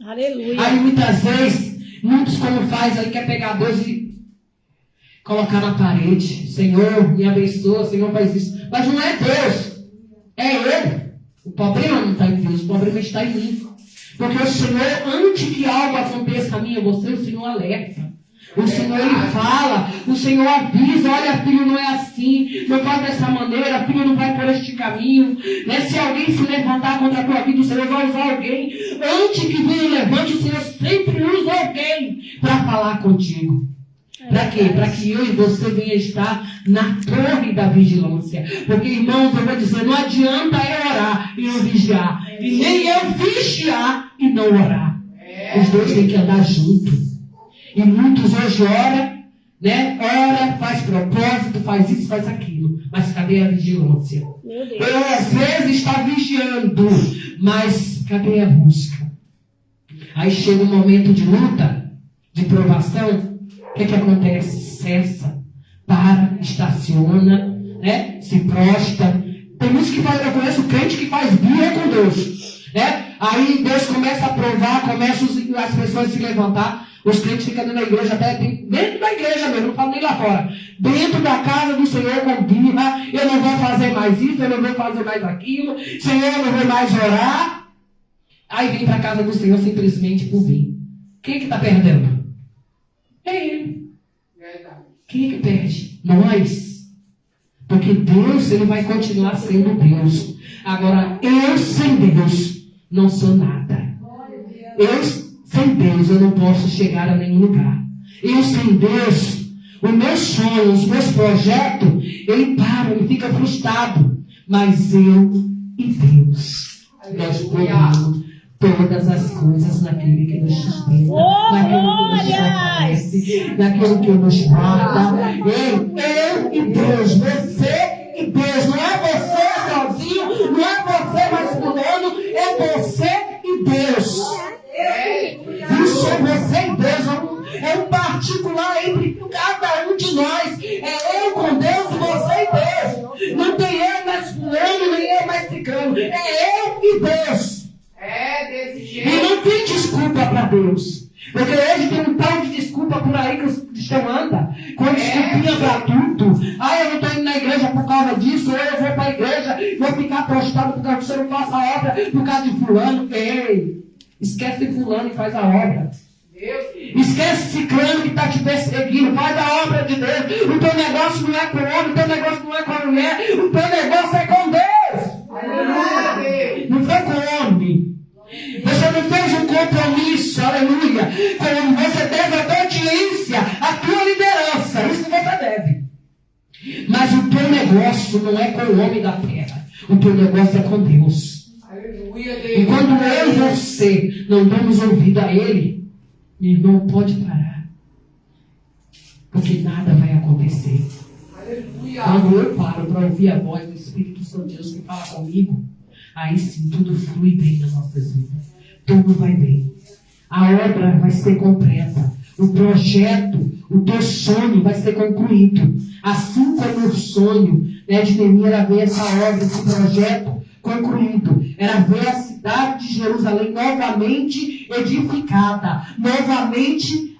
Aleluia. Aí muitas vezes, muitos como faz aí, quer pegar Deus e colocar na parede. Senhor, me abençoa, Senhor faz isso. Mas não é Deus, é Ele. O problema não está em Deus, o problema está em mim. Porque o Senhor, antes que algo aconteça a mim e você, o Senhor alerta. O Senhor, Ele fala, o Senhor avisa, olha, filho, não é assim, não faz dessa maneira, filho, não vai por este caminho. Né? Se alguém se levantar contra a tua vida, o Senhor vai usar alguém. Antes que venha o levante, o Senhor sempre usa alguém para falar contigo. Para quê? Para que eu e você venha estar na torre da vigilância. Porque, irmãos, eu vou dizer, não adianta eu orar e não vigiar. E nem eu vigiar e não orar. Os dois têm que andar juntos. E muitos hoje oram, né? Ora, faz propósito, faz isso, faz aquilo. Mas cadê a vigilância? Eu, às vezes, está vigiando, mas cadê a busca? Aí chega um momento de luta, de provação. O que acontece? Cessa, para, estaciona, né? Se prostra. Tem muitos que fazem, eu conheço crente que faz birra com Deus, né? Aí Deus começa a provar, começa as pessoas a se levantar, os crentes ficam dentro da igreja, até dentro da igreja mesmo, não falo nem lá fora. Dentro da casa do Senhor com birra, eu não vou fazer mais isso, eu não vou fazer mais aquilo, Senhor, eu não vou mais orar. Aí vem para a casa do Senhor simplesmente por vir. Quem é que está perdendo? É Ele. Quem é que perde? Nós. Porque Deus, Ele vai continuar sendo Deus. Agora, eu sem Deus não sou nada. Eu sem Deus eu não posso chegar a nenhum lugar. Eu sem Deus, os meus sonhos, os meus projetos, Ele para, Ele fica frustrado. Mas eu e Deus, nós podemos todas as coisas naquele que nos sustenta, naquele que nos fortalece, naquele que nos guarda. Eu e Deus, você e Deus. Não é você sozinho, não é você mais fulano, é você e Deus. Isso é você e Deus. É um particular entre cada um de nós. É eu com Deus e você e Deus. Não tem eu mais fulano, nem eu mais ciclano. É eu e Deus. Desse jeito. E não tem desculpa para Deus. Porque hoje tem um tal de desculpa por aí que os cristãos andam. Com desculpinha para tudo. Ah, eu não estou indo na igreja por causa disso. Ou eu vou para a igreja e vou ficar prostrado por causa que você não faça a obra por causa de fulano. Ei, esquece fulano e faz a obra. Esquece ciclano que está te perseguindo. Faz a obra de Deus. O teu negócio não é com o homem, o teu negócio não é com a mulher. O teu negócio é com Deus. Não foi com o homem. Você não fez um compromisso, aleluia. Como você deve a obediência, a tua liderança. Isso que você deve. Mas o teu negócio não é com o homem da terra. O teu negócio é com Deus. E quando eu e você não damos ouvido a Ele, meu irmão, pode parar. Porque nada vai acontecer. Quando eu paro para ouvir a voz do Espírito Santo de Deus que fala comigo, aí sim tudo flui bem nas nossas vidas. Tudo vai bem. A obra vai ser completa. O projeto, o teu sonho vai ser concluído. Assim como o sonho de Neemias era ver essa obra, esse projeto concluído. Era ver a cidade de Jerusalém novamente edificada. Novamente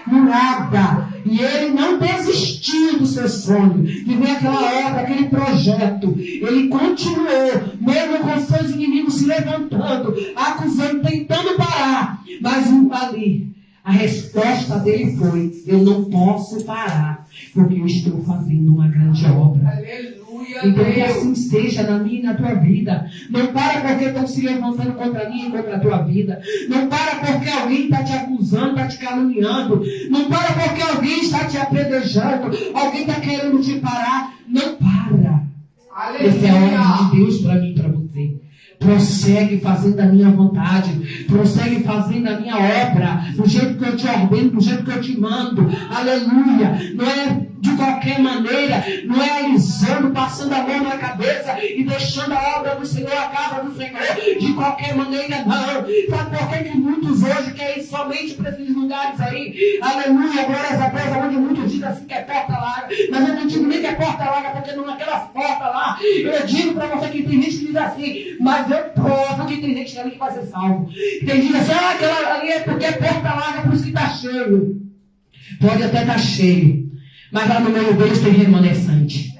murada. E ele não desistiu do seu sonho, de ver aquela obra, aquele projeto. Ele continuou, mesmo com seus inimigos se levantando, acusando, tentando parar. Mas ali, a resposta dele foi: eu não posso parar, porque eu estou fazendo uma grande obra. Aleluia. Então que assim seja na minha e na tua vida. Não para porque estão se levantando contra mim e contra a tua vida. Não para porque alguém está te acusando, está te caluniando. Não para porque alguém está te apedrejando. Alguém está querendo te parar. Não para. Essa é a ordem de Deus para mim e para você. Prossegue fazendo a minha vontade. Prossegue fazendo a minha obra. Do jeito que eu te ordeno, do jeito que eu te mando. Aleluia. Não é de qualquer maneira. Não é alisando, passando a mão na cabeça e deixando a obra do Senhor, a casa do Senhor. De qualquer maneira, não. Sabe por que muitos hoje querem ir somente para esses lugares aí? Aleluia. Glórias a Deus. Onde muitos dizem assim que é porta larga. Mas eu não digo nem que é porta larga, porque não é aquelas portas lá Eu digo para você que tem gente que diz assim, mas eu provo que tem gente ali que vai ser salvo. Tem gente que diz assim, aquela ali é porque é porta larga, por isso que está cheio. Pode até estar cheio, mas lá no meio deles tem remanescente.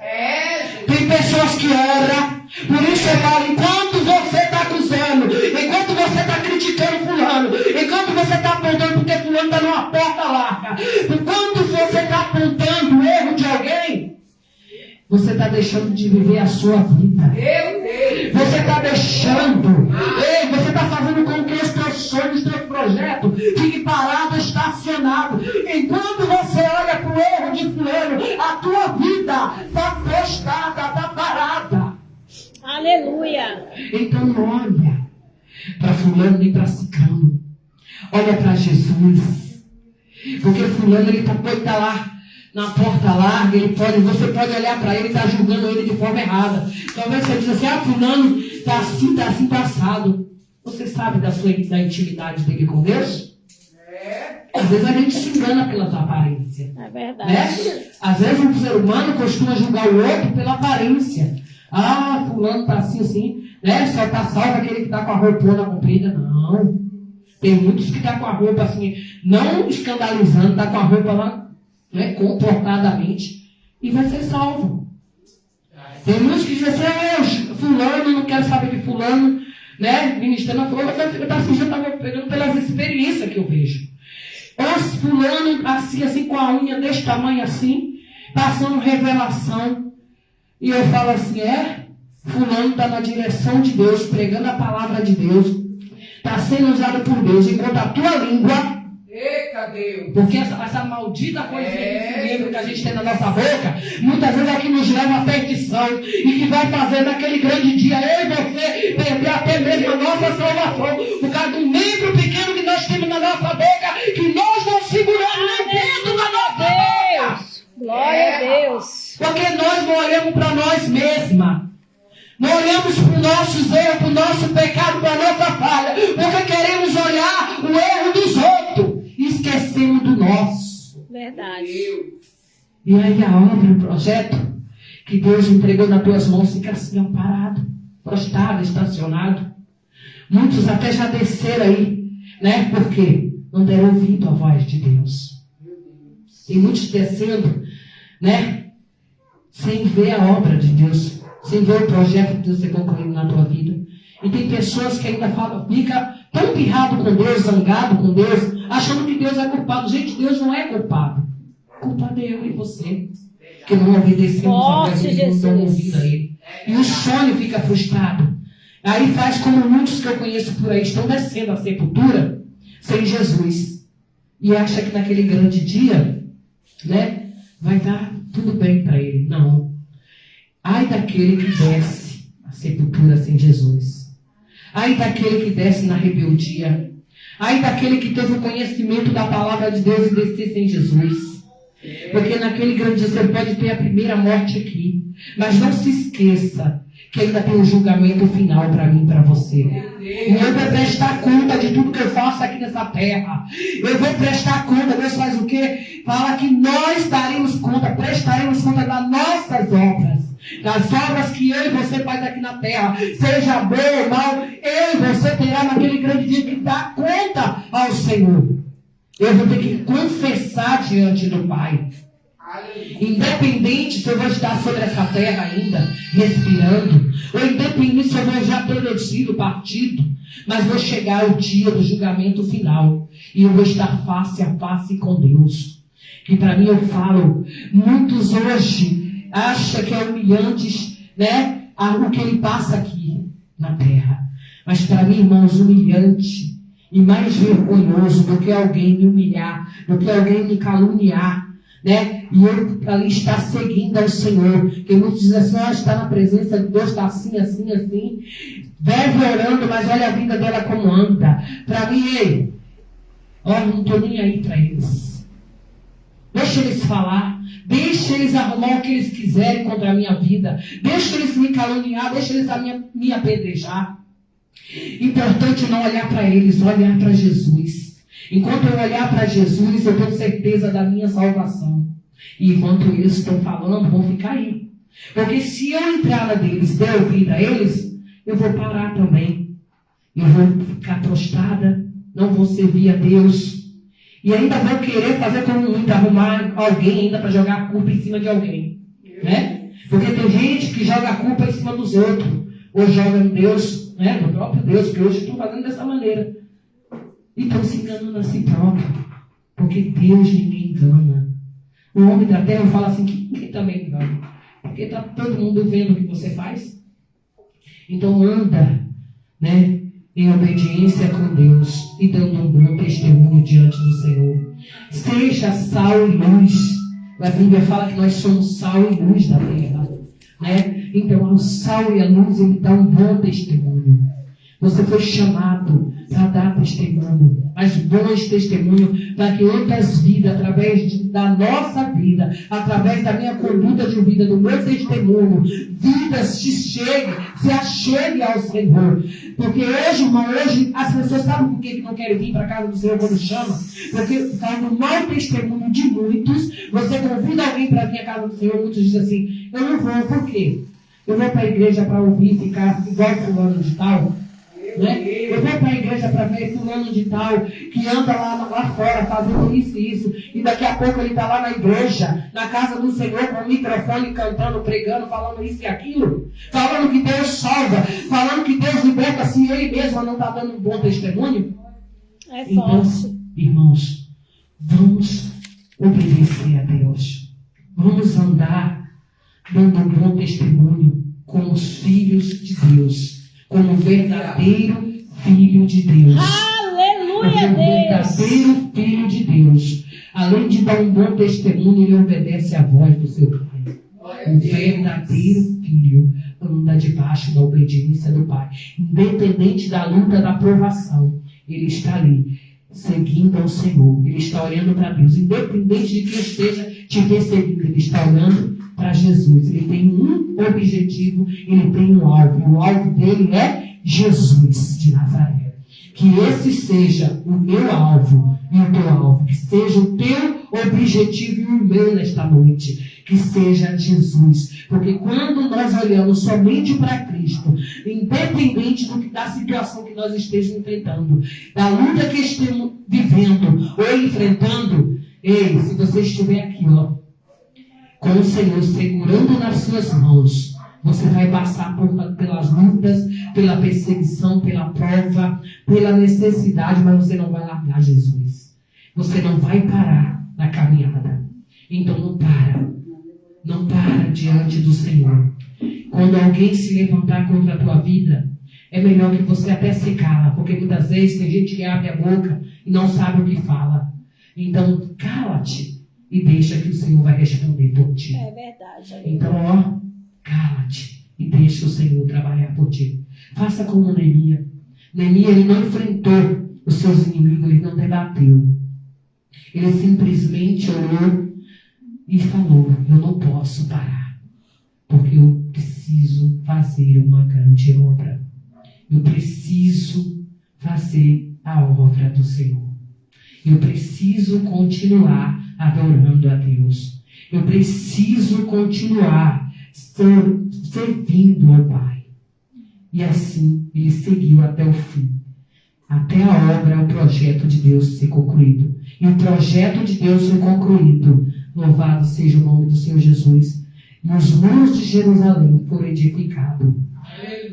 Tem pessoas que oram. Por isso eu falo, enquanto você está acusando, enquanto você está criticando fulano, enquanto você está apontando porque fulano está numa porta larga, enquanto você está apontando o erro de alguém, você está deixando de viver a sua vida. Você está deixando. Você está fazendo com que os teus sonhos, os teus projetos fiquem parados, estacionados. Enquanto você olha para o erro de fulano, a tua vida está postada, está parada. Aleluia. Então não olha para fulano nem para ciclano. Olha para Jesus. Porque fulano ele pode estar lá na porta larga, você pode olhar para ele e estar julgando ele de forma errada. Talvez você diga assim, fulano está assim, passado. Você sabe da intimidade dele com Deus? Às vezes a gente se engana pelas aparências. É verdade. Né? Às vezes um ser humano costuma julgar o outro pela aparência. Fulano está assim, né? Só está salvo aquele que está com a roupona comprida. Não. Tem muitos que estão com a roupa assim, não escandalizando, está com a roupa lá, né, comportadamente, e vai ser salvo. Tem muitos que dizem assim, fulano, não quero saber de fulano, né? Ministrando a flor, eu estava pegando pelas experiências que eu vejo. Fulano assim, com a unha desse tamanho assim, passando revelação. E eu falo assim, fulano está na direção de Deus, pregando a palavra de Deus, está sendo usado por Deus, enquanto a tua língua, porque essa maldita coisinha de livro que a gente tem na nossa boca, muitas vezes é que nos leva à perdição, e que vai fazer naquele grande dia, eu e você, perder até mesmo a nossa salvação, por causa do membro pequeno que nós temos na nossa boca, que nós não seguramos nem dentro da nossa boca. Glória a Deus. Porque nós não olhamos para nós mesmas. Não olhamos para os nossos erros, para o nosso pecado, para a nossa falha. Porque queremos olhar o erro dos outros. E esquecemos do nosso. Verdade. E aí a obra, o projeto que Deus entregou nas tuas mãos fica assim, parado, prostrado, estacionado. Muitos até já desceram aí, né? Porque não deram ouvido à voz de Deus. Tem muitos descendo, né? Sem ver a obra de Deus, sem ver o projeto que Deus está concluindo na tua vida. E tem pessoas que ainda fica tão pirrado com Deus, zangado com Deus, achando que Deus é culpado. Gente, Deus não é culpado. Culpado é eu e você, que não obedecemos a voz dele, não estamos ouvindo a ele. E o sonho fica frustrado. Aí faz como muitos que eu conheço por aí estão descendo a sepultura sem Jesus. E acha que naquele grande dia, né, vai dar tudo bem para ele. Não. Ai daquele que desce a sepultura sem Jesus. Ai daquele que desce na rebeldia. Ai daquele que teve o conhecimento da palavra de Deus e descer sem Jesus. Porque naquele grande dia você pode ter a primeira morte aqui. Mas não se esqueça que ainda tem um julgamento final para mim e para você. E eu vou prestar conta de tudo que eu faço aqui nessa terra. Eu vou prestar conta. Deus faz o quê? Fala que nós daremos conta, prestaremos conta das nossas obras. Das obras que eu e você faz aqui na terra. Seja bom ou mal, eu e você terá naquele grande dia que dar conta ao Senhor. Eu vou ter que confessar diante do Pai. Independente se eu vou estar sobre essa terra ainda, respirando, ou independente se eu vou já ter descido, partido, mas vou chegar o dia do julgamento final, e eu vou estar face a face com Deus. E para mim eu falo, muitos hoje acham que é humilhante, né, o que ele passa aqui na terra. Mas para mim, irmãos, humilhante e mais vergonhoso do que alguém me humilhar, do que alguém me caluniar, né? E eu ali estar seguindo ao Senhor. Porque muitos dizem assim, está na presença de Deus, está assim, assim, assim. Deve orando, mas olha a vida dela como anda. Para mim, olha, não estou nem aí para eles. Deixa eles falar. Deixa eles arrumar o que eles quiserem contra a minha vida. Deixa eles me caluniar, deixa eles me apedrejar. Importante não olhar para eles, olhar para Jesus. Enquanto eu olhar para Jesus, eu tenho certeza da minha salvação. E enquanto eles estão falando, vão ficar aí. Porque se eu entrar na deles e der ouvido a eles, eu vou parar também. Eu vou ficar prostrada, não vou servir a Deus. E ainda vou querer fazer como muita, arrumar alguém ainda para jogar a culpa em cima de alguém. Né? Porque tem gente que joga a culpa em cima dos outros. Ou joga em Deus, né? No próprio Deus, que hoje estou fazendo dessa maneira. E estão se enganando a si próprio. Porque Deus ninguém engana. O homem da terra fala assim, que ninguém também engana. Porque está todo mundo vendo o que você faz. Então anda, né, em obediência com Deus e dando um bom testemunho diante do Senhor. Seja sal e luz. A Bíblia fala que nós somos sal e luz da terra. Né? Então o sal e a luz, ele dá um bom testemunho. Você foi chamado para dar testemunho, mas bons testemunhos, para que outras vidas, através da nossa vida, através da minha conduta de vida, do meu testemunho, vidas se acheguem ao Senhor. Porque hoje, irmão, as pessoas sabem por que não querem vir para a casa do Senhor quando chama? Porque está no mau testemunho de muitos. Você convida alguém para vir à casa do Senhor, muitos dizem assim, eu não vou, por quê? Eu vou para a igreja para ouvir, ficar igual fulano de tal. Né? Eu vou para a igreja para ver fulano de tal que anda lá fora fazendo isso e isso, e daqui a pouco ele está lá na igreja, na casa do Senhor, com o microfone cantando, pregando, falando isso e aquilo, falando que Deus salva, falando que Deus liberta, se ele mesmo não está dando um bom testemunho. Então, irmãos, vamos obedecer a Deus, vamos andar dando um bom testemunho como os filhos de Deus, como um verdadeiro filho de Deus. Aleluia, como um verdadeiro filho de Deus. Além de dar um bom testemunho, ele obedece à voz do seu Pai. Um verdadeiro filho anda debaixo da obediência do Pai. Independente da luta, da provação, ele está ali, seguindo ao Senhor. Ele está olhando para Deus. Independente de quem esteja te perseguindo, ele está olhando para Jesus. Ele tem um objetivo, ele tem um alvo. E o alvo dele é Jesus de Nazaré. Que esse seja o meu alvo e o teu alvo. Que seja o teu objetivo e o meu nesta noite. Que seja Jesus. Porque quando nós olhamos somente para Cristo, independente da situação que nós estejamos enfrentando, da luta que estamos vivendo ou enfrentando, ei, se você estiver aqui, ó, com o Senhor segurando nas suas mãos, você vai passar pelas lutas, pela perseguição, pela prova, pela necessidade, mas você não vai largar Jesus. Você não vai parar na caminhada. Então não para. Não para diante do Senhor. Quando alguém se levantar contra a tua vida, é melhor que você até se cala, porque muitas vezes tem gente que abre a boca e não sabe o que fala. Então cala-te. E deixa que o Senhor vai responder por ti. É verdade. Então, ó, cala-te e deixa o Senhor trabalhar por ti. Faça como Neemias. Neemias, ele não enfrentou os seus inimigos, ele não debateu. Ele simplesmente olhou e falou, eu não posso parar, porque eu preciso fazer uma grande obra. Eu preciso fazer a obra do Senhor. Eu preciso continuar adorando a Deus. Eu preciso continuar servindo ao Pai. E assim ele seguiu até o fim. Até a obra, o projeto de Deus ser concluído. E o projeto de Deus foi concluído. Louvado seja o nome do Senhor Jesus. E os muros de Jerusalém foram edificados.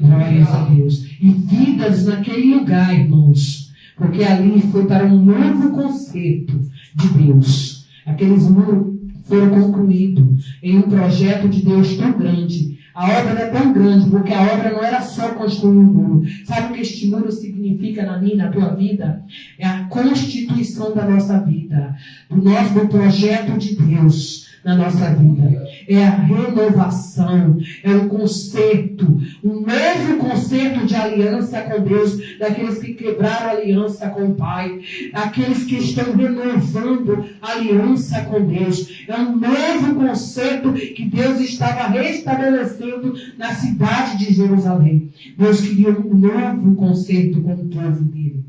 Glórias a Deus. E vidas naquele lugar, irmãos. Porque ali foi para um novo conceito de Deus. Aqueles muros foram concluídos em um projeto de Deus tão grande. A obra é tão grande, porque a obra não era só construir um muro. Sabe o que este muro significa na minha, na tua vida? É a constituição da nossa vida. Do projeto de Deus na nossa vida. É a renovação, é um conserto, um novo conserto de aliança com Deus, daqueles que quebraram a aliança com o Pai, daqueles que estão renovando a aliança com Deus. É um novo conserto que Deus estava restabelecendo na cidade de Jerusalém. Deus queria um novo conserto com o povo dele.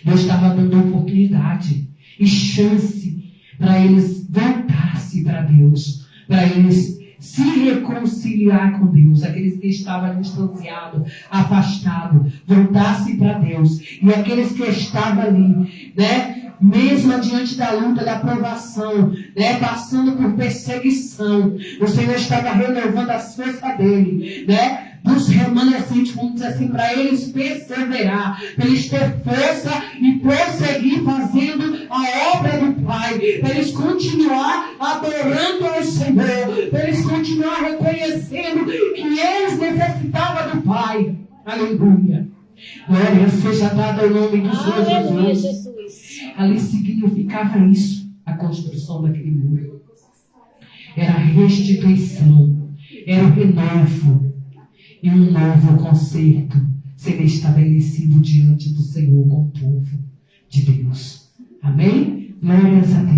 Deus estava dando oportunidade e chance para eles voltar-se para Deus, para eles se reconciliar com Deus. Aqueles que estavam distanciados, afastados, voltassem para Deus. E aqueles que estavam ali, né, mesmo diante da luta, da provação, né, passando por perseguição, o Senhor estava renovando as forças dele, né, dos remanescentes, vamos dizer assim, para eles perseverar, para eles ter força e prosseguir fazendo a obra do Pai, para eles continuar adorando ao Senhor, para eles continuar reconhecendo que eles necessitavam do Pai. Aleluia. Glória seja dada ao nome do Senhor Jesus. Ali significava isso, a construção daquele muro. Era a restituição, era o renovo. E um novo concerto será estabelecido diante do Senhor com o povo de Deus. Amém? Glórias a Deus.